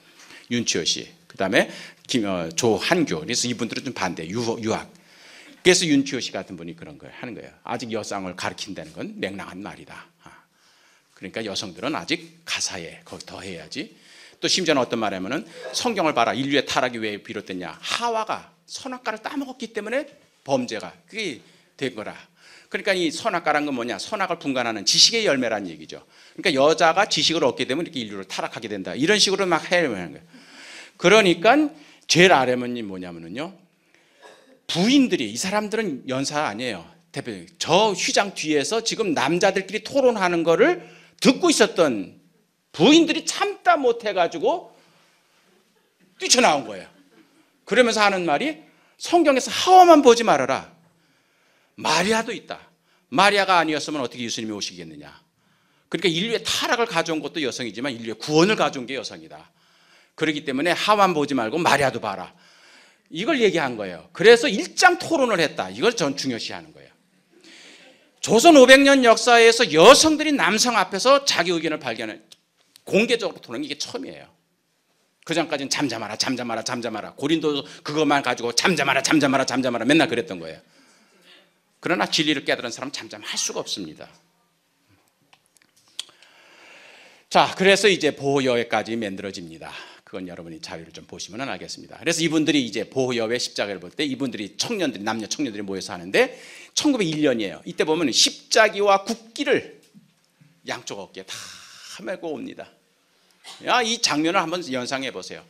윤치호 씨, 그 다음에 조한교. 그래서 이분들은 좀 반대, 유학. 그래서 윤치호 씨 같은 분이 그런 걸 하는 거예요. 아직 여성을 가르친다는 건 맹랑한 말이다. 그러니까 여성들은 아직 가사에 거기 더 해야지. 또 심지어는 어떤 말이냐면은 성경을 봐라. 인류의 타락이 왜 비롯됐냐. 하와가 선악과를 따먹었기 때문에 범죄가 그게 된 거라. 그러니까 이 선악과란 건 뭐냐. 선악을 분간하는 지식의 열매라는 얘기죠. 그러니까 여자가 지식을 얻게 되면 이렇게 인류를 타락하게 된다. 이런 식으로 막 해내는 거예요. 그러니까 제일 아래면이 뭐냐면은요. 부인들이 이 사람들은 연사 아니에요. 대표 저 휘장 뒤에서 지금 남자들끼리 토론하는 거를 듣고 있었던 부인들이 참다 못해가지고 뛰쳐나온 거예요. 그러면서 하는 말이 성경에서 하와만 보지 말아라. 마리아도 있다. 마리아가 아니었으면 어떻게 예수님이 오시겠느냐. 그러니까 인류의 타락을 가져온 것도 여성이지만 인류의 구원을 가져온 게 여성이다. 그렇기 때문에 하와만 보지 말고 마리아도 봐라. 이걸 얘기한 거예요. 그래서 일장 토론을 했다. 이걸 전 중요시하는 거예요. 조선 500년 역사에서 여성들이 남성 앞에서 자기 의견을 발견해 공개적으로 토론한 게 이게 처음이에요. 그 전까지는 잠잠하라. 고린도 그것만 가지고 잠잠하라 맨날 그랬던 거예요. 그러나 진리를 깨달은 사람은 잠잠할 수가 없습니다. 자, 그래서 이제 보호여회까지 만들어집니다. 그건 여러분이 자료를 좀 보시면 알겠습니다. 그래서 이분들이 이제 보호여회 십자가를 볼 때 이분들이 청년들이, 남녀 청년들이 모여서 하는데 1901년이에요. 이때 보면 십자기와 국기를 양쪽 어깨에 다 메고 옵니다. 야, 이 장면을 한번 연상해 보세요.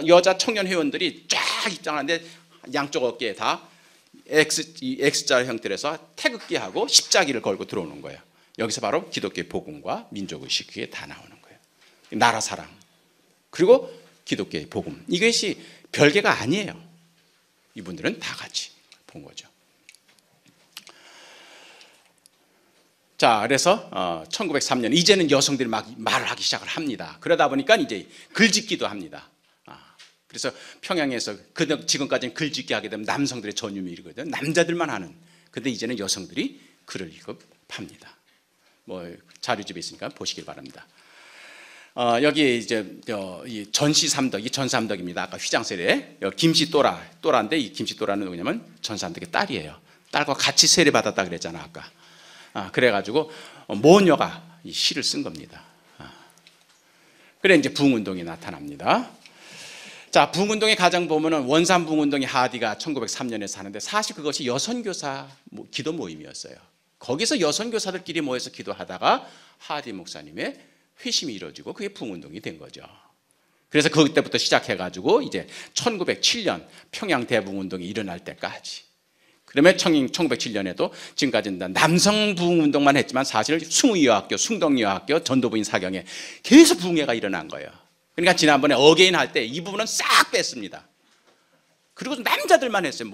여자 청년 회원들이 쫙 입장하는데 양쪽 어깨에 다 이 X자 형태로서 태극기하고 십자기를 걸고 들어오는 거예요. 여기서 바로 기독교의 복음과 민족의식 그게 다 나오는 거예요. 나라 사랑 그리고 기독교의 복음 이것이 별개가 아니에요. 이분들은 다 같이 본 거죠. 자, 그래서 1903년 이제는 여성들이 막 말을 하기 시작을 합니다. 그러다 보니까 이제 글짓기도 합니다. 그래서 평양에서 지금까지는 글짓기 하게 되면 남성들의 전유물이거든. 남자들만 하는. 근데 이제는 여성들이 글을 합니다. 뭐 자료집에 있으니까 보시길 바랍니다. 여기 이제 이 전시삼덕, 이 전삼덕입니다. 아까 휘장세례 김씨또라인데 이 김씨또라는 누구냐면 전삼덕의 딸이에요. 딸과 같이 세례 받았다 그랬잖아 아까. 그래가지고 모녀가 이 시를 쓴 겁니다. 그래 이제 부흥운동이 나타납니다. 자, 부흥운동의 가장 보면은 원산 부흥운동의 하디가 1903년에 사는데 사실 그것이 여선교사 기도 모임이었어요. 거기서 여선교사들끼리 모여서 기도하다가 하디 목사님의 회심이 이루어지고 그게 부흥운동이 된 거죠. 그래서 그때부터 시작해가지고 이제 1907년 평양 대부흥운동이 일어날 때까지. 그러면 1907년에도 지금까지 남성 부흥운동만 했지만 사실 숭의여학교, 숭덕여학교, 전도부인 사경에 계속 부흥회가 일어난 거예요. 그러니까 지난번에 어게인 할 때 이 부분은 싹 뺐습니다. 그리고 남자들만 했어요.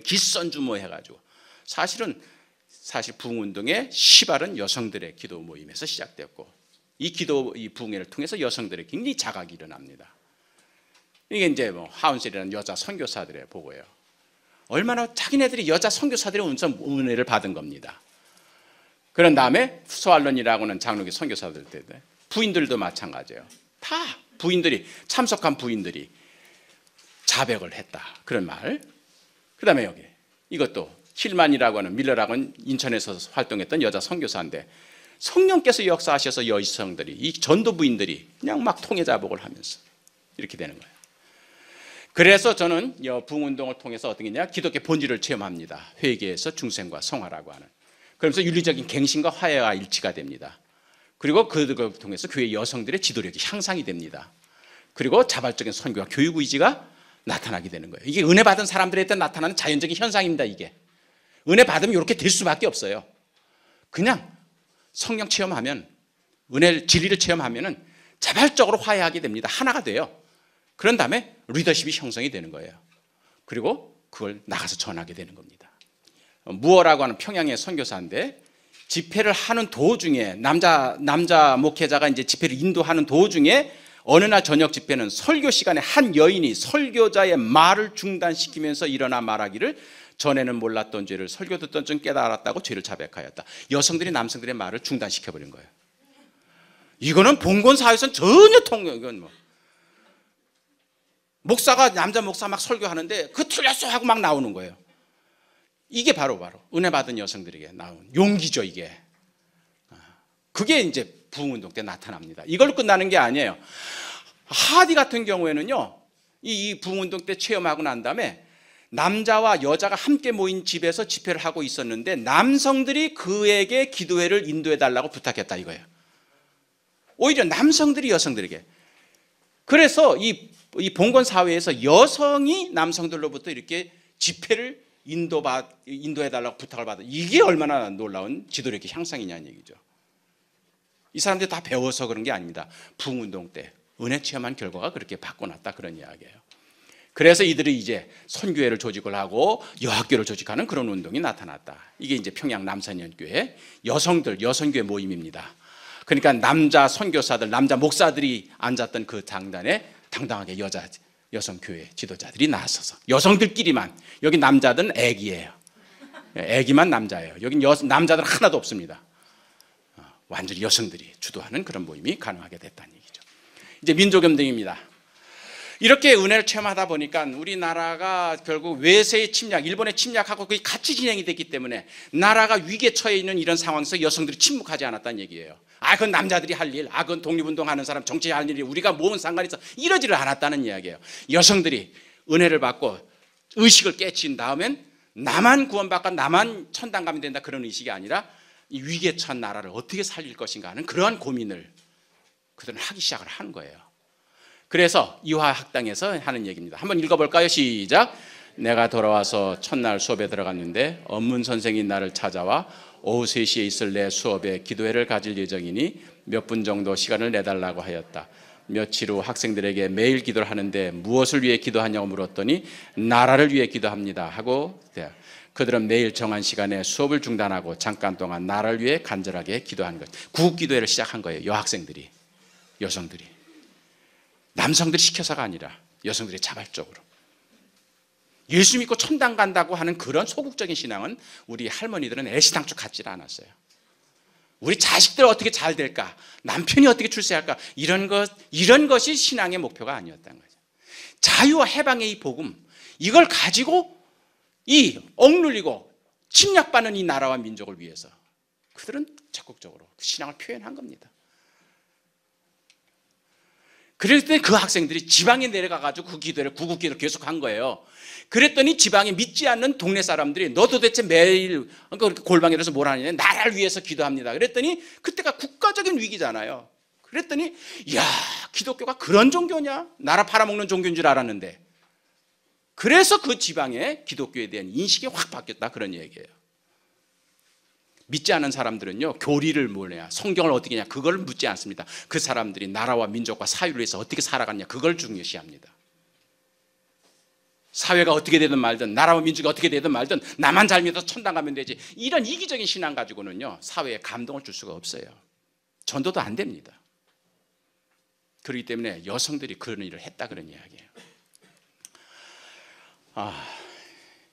기선주 해가지고. 사실 부흥운동의 시발은 여성들의 기도 모임에서 시작됐고 이 부흥회를 통해서 여성들의 굉장히 자각이 일어납니다. 이게 이제 하운셀이라는 여자 선교사들의 보고예요. 얼마나 자기네들이 여자 선교사들의 은혜를 받은 겁니다. 그런 다음에 소알론이라고 하는 장로교 선교사들 때 부인들도 마찬가지예요. 다 부인들이 참석한 부인들이 자백을 했다. 그런 말. 그 다음에 여기 이것도 힐만이라고 하는 밀러라고 하는 인천에서 활동했던 여자 선교사인데 성령께서 역사하셔서 여성들이 이 전도 부인들이 그냥 막 통해자복을 하면서 이렇게 되는 거예요. 그래서 저는 부흥운동을 통해서 어떤 게 있냐 기독교 본질을 체험합니다. 회개에서 중생과 성화라고 하는. 그러면서 윤리적인 갱신과 화해와 일치가 됩니다. 그리고 그걸 통해서 교회 여성들의 지도력이 향상이 됩니다. 그리고 자발적인 선교와 교육 의지가 나타나게 되는 거예요. 이게 은혜 받은 사람들한테 나타나는 자연적인 현상입니다. 이게 은혜 받으면 이렇게 될 수밖에 없어요. 그냥 성령 체험하면 은혜 진리를 체험하면은 자발적으로 화해하게 됩니다. 하나가 돼요. 그런 다음에 리더십이 형성이 되는 거예요. 그리고 그걸 나가서 전하게 되는 겁니다. 무어라고 하는 평양의 선교사인데 집회를 하는 도중에 남자 목회자가 이제 집회를 인도하는 도중에 어느 날 저녁 집회는 설교 시간에 한 여인이 설교자의 말을 중단시키면서 일어나 말하기를 전에는 몰랐던 죄를 설교 듣던 중 깨달았다고 죄를 자백하였다. 여성들이 남성들의 말을 중단시켜버린 거예요. 이거는 봉건 사회에서는 전혀 이건 목사가 남자 목사 막 설교하는데 그 틀렸어 하고 막 나오는 거예요. 이게 바로 은혜 받은 여성들에게 나온 용기죠. 이게 그게 이제 부흥운동 때 나타납니다. 이걸로 끝나는 게 아니에요. 하디 같은 경우에는요 이 부흥운동 때 체험하고 난 다음에 남자와 여자가 함께 모인 집에서 집회를 하고 있었는데 남성들이 그에게 기도회를 인도해 달라고 부탁했다 이거예요. 오히려 남성들이 여성들에게. 그래서 이 봉건 사회에서 여성이 남성들로부터 이렇게 집회를 인도해 달라고 부탁을 받아. 이게 얼마나 놀라운 지도력의 향상이냐는 얘기죠. 이 사람들이 다 배워서 그런 게 아닙니다. 부흥운동 때 은혜 체험한 결과가 그렇게 바꿔놨다 그런 이야기예요. 그래서 이들이 이제 선교회를 조직을 하고 여학교를 조직하는 그런 운동이 나타났다. 이게 이제 평양 남산연교회 여성교회 모임입니다. 그러니까 남자 선교사들, 남자 목사들이 앉았던 그 장단에 당당하게 여성교회 지도자들이 나서서 여성들끼리만, 여기 남자들은 애기예요. 애기만 남자예요. 여기 남자들 하나도 없습니다. 완전히 여성들이 주도하는 그런 모임이 가능하게 됐다는 얘기죠. 이제 민족염등입니다. 이렇게 은혜를 체험하다 보니까 우리나라가 결국 외세의 침략, 일본의 침략하고 그게 같이 진행이 됐기 때문에 나라가 위기에 처해 있는 이런 상황에서 여성들이 침묵하지 않았다는 얘기예요. 그건 남자들이 할 일, 그건 독립운동하는 사람, 정치할 일이 우리가 뭔 상관이 있어, 이러지를 않았다는 이야기예요. 여성들이 은혜를 받고 의식을 깨친 다음엔 나만 구원받고 나만 천당 가면 된다 그런 의식이 아니라 이 위기에 처한 나라를 어떻게 살릴 것인가 하는 그러한 고민을 그들은 하기 시작을 하는 거예요. 그래서 이화학당에서 하는 얘기입니다. 한번 읽어볼까요? 시작. 내가 돌아와서 첫날 수업에 들어갔는데 업문 선생이 나를 찾아와 오후 3시에 있을 내 수업에 기도회를 가질 예정이니 몇 분 정도 시간을 내달라고 하였다. 며칠 후 학생들에게 매일 기도를 하는데 무엇을 위해 기도하냐고 물었더니 나라를 위해 기도합니다 하고, 그들은 매일 정한 시간에 수업을 중단하고 잠깐 동안 나라를 위해 간절하게 기도하는 것. 구국기도회를 시작한 거예요. 여학생들이, 여성들이. 남성들이 시켜서가 아니라 여성들이 자발적으로. 예수 믿고 천당 간다고 하는 그런 소극적인 신앙은 우리 할머니들은 애시당초 갖지 않았어요. 우리 자식들 어떻게 잘 될까? 남편이 어떻게 출세할까? 이런 것이 신앙의 목표가 아니었다는 거죠. 자유와 해방의 이 복음, 이걸 가지고 이 억눌리고 침략받는 이 나라와 민족을 위해서 그들은 적극적으로 그 신앙을 표현한 겁니다. 그랬더니 그 학생들이 지방에 내려가가지고 그 기도를, 구국기도를 계속 한 거예요. 그랬더니 지방에 믿지 않는 동네 사람들이 너 도대체 매일 골방에 들어서 뭘 하느냐, 나라를 위해서 기도합니다. 그랬더니 그때가 국가적인 위기잖아요. 그랬더니 야, 기독교가 그런 종교냐? 나라 팔아먹는 종교인 줄 알았는데. 그래서 그 지방에 기독교에 대한 인식이 확 바뀌었다, 그런 얘기예요. 믿지 않은 사람들은요, 교리를 뭐냐, 성경을 어떻게 하냐, 그걸 묻지 않습니다. 그 사람들이 나라와 민족과 사회를 위해서 어떻게 살아갔냐, 그걸 중요시합니다. 사회가 어떻게 되든 말든, 나라와 민족이 어떻게 되든 말든, 나만 잘 믿어서 천당 가면 되지, 이런 이기적인 신앙 가지고는요, 사회에 감동을 줄 수가 없어요. 전도도 안 됩니다. 그렇기 때문에 여성들이 그런 일을 했다, 그런 이야기예요.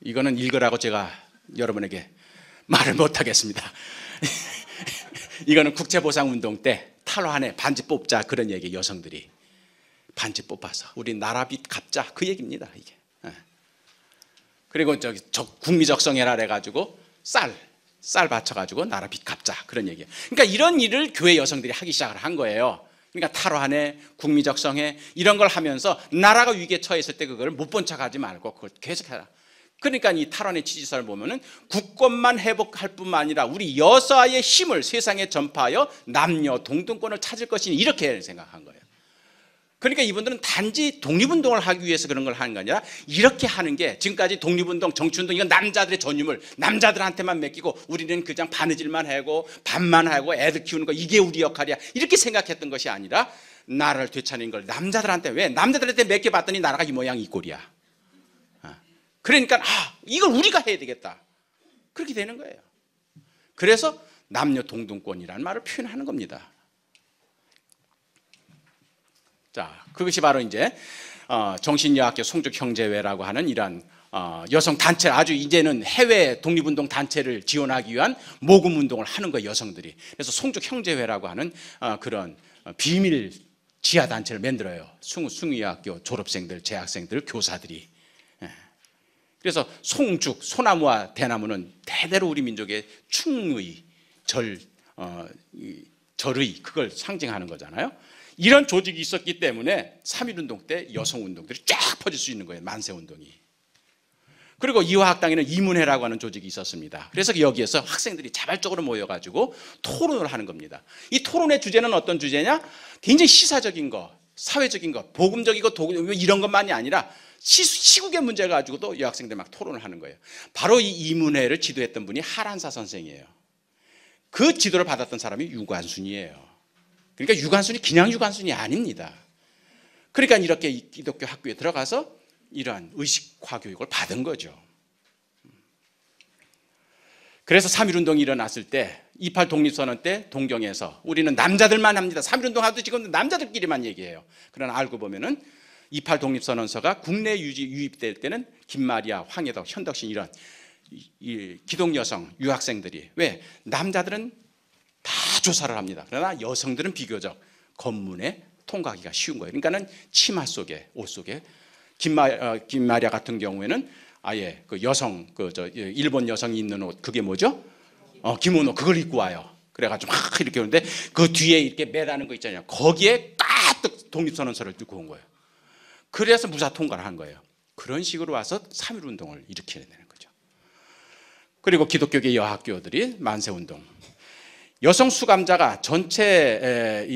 이거는 읽으라고 제가 여러분에게 말을 못하겠습니다. 이거는 국제보상운동 때 탈환에 반지 뽑자, 그런 얘기. 여성들이 반지 뽑아서 우리 나라빚 갚자, 그 얘기입니다, 이게. 그리고 국미적성해라 해가지고 쌀 바쳐가지고 나라빚 갚자, 그런 얘기예요. 그러니까 이런 일을 교회 여성들이 하기 시작을 한 거예요. 그러니까 탈환해, 국미적성해, 이런 걸 하면서 나라가 위기에 처했을 때 그걸 못 본 척하지 말고 그걸 계속해라. 그러니까 이 탈환의 취지서를 보면은 국권만 회복할 뿐만 아니라 우리 여사의 힘을 세상에 전파하여 남녀 동등권을 찾을 것이니, 이렇게 생각한 거예요. 그러니까 이분들은 단지 독립운동을 하기 위해서 그런 걸 하는 게 아니라, 이렇게 하는 게 지금까지 독립운동, 정치운동, 이건 남자들의 전유물, 남자들한테만 맡기고 우리는 그냥 바느질만 하고 밥만 하고 애들 키우는 거, 이게 우리 역할이야, 이렇게 생각했던 것이 아니라 나라를 되찾는 걸 남자들한테, 왜 남자들한테 맡겨봤더니 나라가 이 모양 이 꼴이야. 그러니까 이걸 우리가 해야 되겠다, 그렇게 되는 거예요. 그래서 남녀 동등권이라는 말을 표현하는 겁니다. 자, 그것이 바로 이제 정신여학교 송죽형제회라고 하는 이러한 여성 단체, 아주 이제는 해외 독립운동 단체를 지원하기 위한 모금 운동을 하는 거예요, 여성들이. 그래서 송죽형제회라고 하는 그런 비밀 지하 단체를 만들어요. 숭의학교 졸업생들, 재학생들, 교사들이. 그래서 송죽, 소나무와 대나무는 대대로 우리 민족의 충의, 절의, 그걸 상징하는 거잖아요. 이런 조직이 있었기 때문에 3.1운동 때 여성운동들이 쫙 퍼질 수 있는 거예요, 만세운동이. 그리고 이화학당에는 이문회라고 하는 조직이 있었습니다. 그래서 여기에서 학생들이 자발적으로 모여가지고 토론을 하는 겁니다. 이 토론의 주제는 어떤 주제냐? 굉장히 시사적인 거, 사회적인 거, 복음적이고 이런 것만이 아니라 시국의 문제 가지고도 여학생들 막 토론을 하는 거예요. 바로 이 이문회를 지도했던 분이 하란사 선생이에요. 그 지도를 받았던 사람이 유관순이에요. 그러니까 유관순이 그냥 유관순이 아닙니다. 그러니까 이렇게 기독교 학교에 들어가서 이러한 의식화 교육을 받은 거죠. 그래서 3.1운동이 일어났을 때, 28 독립선언 때 동경에서 우리는 남자들만 합니다. 3.1운동 하도 지금 남자들끼리만 얘기해요. 그러나 알고 보면은 28 독립선언서가 국내 유입될 때는 김마리아, 황해덕, 현덕신, 이런 기독 여성 유학생들이, 왜? 남자들은 다 조사를 합니다. 그러나 여성들은 비교적 검문에 통과하기가 쉬운 거예요. 그러니까는 치마 속에, 옷 속에, 김마리아 같은 경우에는 아예 그 여성, 일본 여성이 입는 옷, 그게 뭐죠? 기모노, 그걸 입고 와요. 그래가지고 막 이렇게 오는데 그 뒤에 이렇게 매라는 거 있잖아요. 거기에 까뜩 독립선언서를 들고 온 거예요. 그래서 무사 통과를 한 거예요. 그런 식으로 와서 3.1운동을 일으켜야 되는 거죠. 그리고 기독교계 여학교들이 만세운동. 여성 수감자가 전체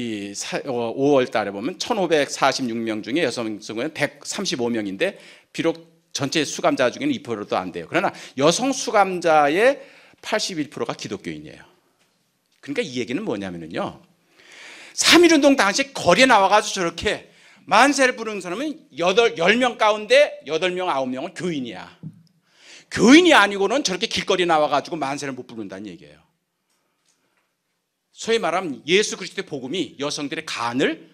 5월 달에 보면 1,546명 중에 여성 수감자는 135명인데 비록 전체 수감자 중에는 2%도 안 돼요. 그러나 여성 수감자의 81%가 기독교인이에요. 그러니까 이 얘기는 뭐냐면요, 3.1운동 당시 거리에 나와가지고 저렇게 만세를 부르는 사람은 10명 가운데 8명, 9명은 교인이야. 교인이 아니고는 저렇게 길거리에 나와가지고 만세를 못 부른다는 얘기예요. 소위 말하면 예수 그리스도의 복음이 여성들의 간을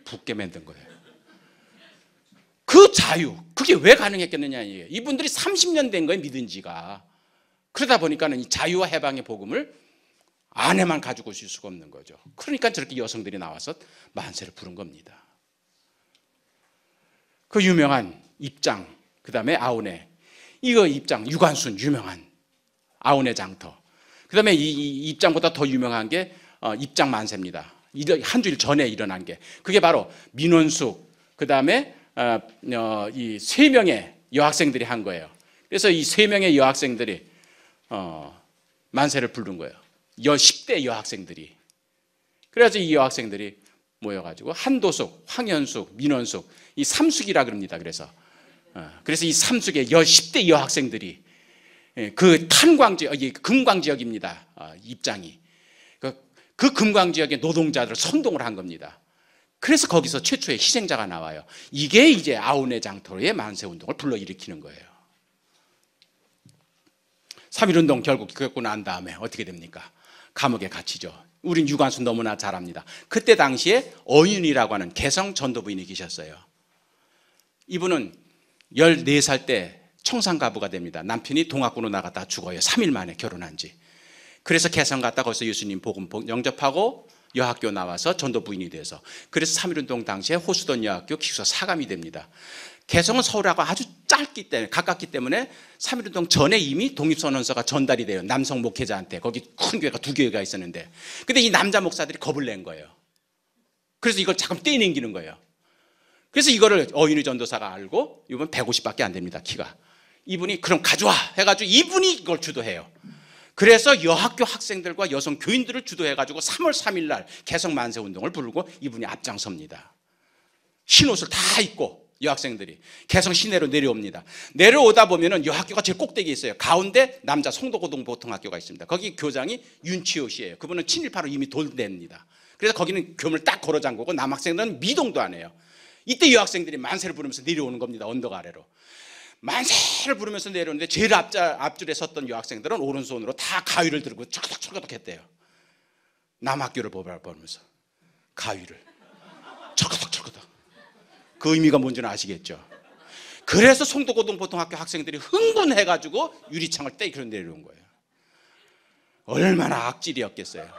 붓게 만든 거예요. 그 자유, 그게 왜 가능했겠느냐 이게요. 이분들이 30년 된 거예요, 믿은 지가. 그러다 보니까는 이 자유와 해방의 복음을 안에만 가지고 있을 수가 없는 거죠. 그러니까 저렇게 여성들이 나와서 만세를 부른 겁니다. 그 유명한 입장, 그 다음에 아우네, 이거 입장, 유관순 유명한 아우네 장터. 그 다음에 이 입장보다 더 유명한 게 입장 만세입니다. 한 주일 전에 일어난 게, 그게 바로 민원숙, 그 다음에 이 3명의 여학생들이 한 거예요. 그래서 이 3명의 여학생들이 만세를 부른 거예요. 10대 여학생들이. 그래서 이 여학생들이 모여가지고 한도숙, 황현숙, 민원숙, 이 삼숙이라 그럽니다. 그래서 이 삼숙의 10대 여학생들이 그 탄광지역, 금광지역입니다. 입장이. 그 금광지역의 노동자들을 선동을 한 겁니다. 그래서 거기서 최초의 희생자가 나와요. 이게 이제 아우네 장터의 만세운동을 불러일으키는 거예요. 3.1운동 결국 겪고 난 다음에 어떻게 됩니까? 감옥에 갇히죠. 우린 유관순 너무나 잘 압니다. 그때 당시에 어윤이라고 하는 개성 전도부인이 계셨어요. 이분은 14살 때 청산가부가 됩니다. 남편이 동학군으로 나갔다 죽어요. 3일 만에 결혼한 지. 그래서 개성 갔다 거기서 예수님 복음 영접하고 여학교 나와서 전도부인이 돼서, 그래서 3.1운동 당시에 호수돈 여학교 기숙사 사감이 됩니다. 개성은 서울하고 아주 짧기 때문에, 가깝기 때문에 3.1운동 전에 이미 독립선언서가 전달이 돼요. 남성 목회자한테. 거기 큰 교회가 2교회가 있었는데, 근데 이 남자 목사들이 겁을 낸 거예요. 그래서 이걸 자꾸 떼내기는 거예요. 그래서 이거를 어윤희 전도사가 알고, 이분 150밖에 안 됩니다, 키가. 이분이 그럼 가져와 해가지고 이분이 이걸 주도해요. 그래서 여학교 학생들과 여성 교인들을 주도해가지고 3월 3일 날 개성 만세운동을 부르고 이분이 앞장섭니다. 흰옷을 다 입고 여학생들이 개성 시내로 내려옵니다. 내려오다 보면은 여학교가 제일 꼭대기에 있어요. 가운데 남자 송도고등보통학교가 있습니다. 거기 교장이 윤치호 씨예요. 그분은 친일파로 이미 돌됩니다. 그래서 거기는 교문을 딱 걸어 잠그고 남학생들은 미동도 안 해요. 이때 여학생들이 만세를 부르면서 내려오는 겁니다. 언덕 아래로. 만세를 부르면서 내려오는데 제일 앞줄에 섰던 여학생들은 오른손으로 다 가위를 들고 철거덕철거덕 했대요. 남학교를 보면서 가위를 철거덕철거덕. 그 의미가 뭔지는 아시겠죠? 그래서 송도고등보통학교 학생들이 흥분해가지고 유리창을 떼기로 내려온 거예요. 얼마나 악질이었겠어요.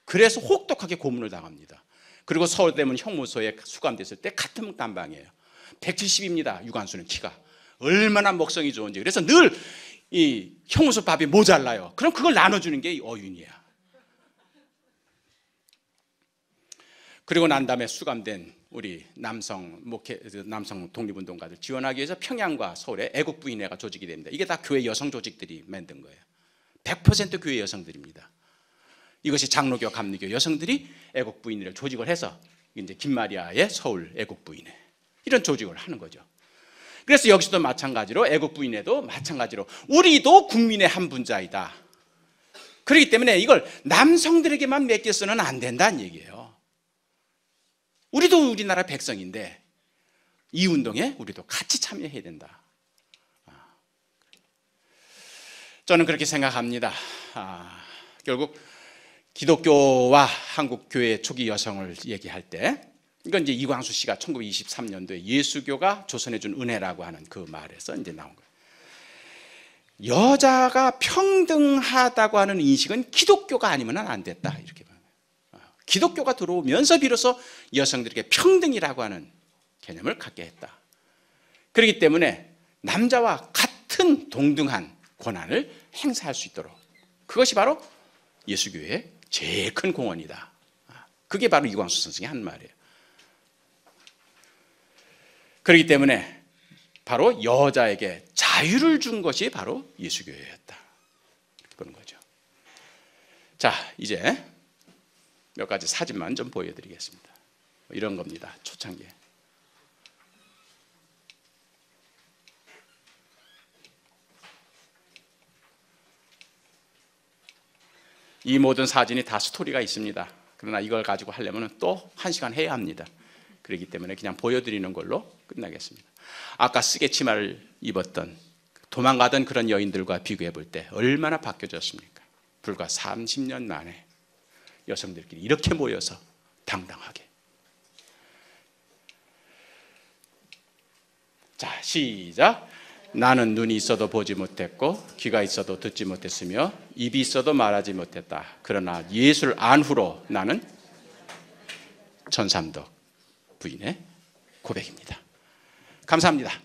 그래서 혹독하게 고문을 당합니다. 그리고 서울대문 형무소에 수감됐을 때 같은 단방이에요. 170입니다. 유관순은 키가. 얼마나 먹성이 좋은지. 그래서 늘 이 형무소 밥이 모자라요. 그럼 그걸 나눠주는 게 어윤이야. 그리고 난 다음에 수감된 우리 남성 독립운동가들 지원하기 위해서 평양과 서울에 애국부인회가 조직이 됩니다. 이게 다 교회 여성 조직들이 만든 거예요. 100% 교회 여성들입니다. 이것이 장로교, 감리교 여성들이 애국부인회를 조직을 해서 이제 김마리아의 서울 애국부인회, 이런 조직을 하는 거죠. 그래서 여기서도 마찬가지로 애국부인회도 마찬가지로 우리도 국민의 한 분자이다. 그렇기 때문에 이걸 남성들에게만 맡겨서는 안 된다는 얘기예요. 우리도 우리나라 백성인데 이 운동에 우리도 같이 참여해야 된다. 저는 그렇게 생각합니다. 결국 기독교와 한국 교회 초기 여성을 얘기할 때, 이건 이제 이광수 씨가 1923년도에 예수교가 조선해 준 은혜라고 하는 그 말에서 이제 나온 거예요. 여자가 평등하다고 하는 인식은 기독교가 아니면 안 됐다, 이렇게 봐요. 기독교가 들어오면서 비로소 여성들에게 평등이라고 하는 개념을 갖게 했다. 그렇기 때문에 남자와 같은 동등한 권한을 행사할 수 있도록, 그것이 바로 예수교회의 제일 큰 공헌이다. 그게 바로 이광수 선생이 한 말이에요. 그렇기 때문에 바로 여자에게 자유를 준 것이 바로 예수교회였다, 이렇게 보는 거죠. 자, 이제 몇 가지 사진만 좀 보여드리겠습니다. 이런 겁니다. 초창기에. 이 모든 사진이 다 스토리가 있습니다. 그러나 이걸 가지고 하려면 또 1시간 해야 합니다. 그렇기 때문에 그냥 보여드리는 걸로 끝나겠습니다. 아까 쓰개 치마를 입었던 도망가던 그런 여인들과 비교해 볼 때 얼마나 바뀌어졌습니까? 불과 30년 만에 여성들끼리 이렇게 모여서 당당하게. 자, 시작. 나는 눈이 있어도 보지 못했고 귀가 있어도 듣지 못했으며 입이 있어도 말하지 못했다. 그러나 예수를 안 후로 나는 전삼덕 부인의 고백입니다. 감사합니다.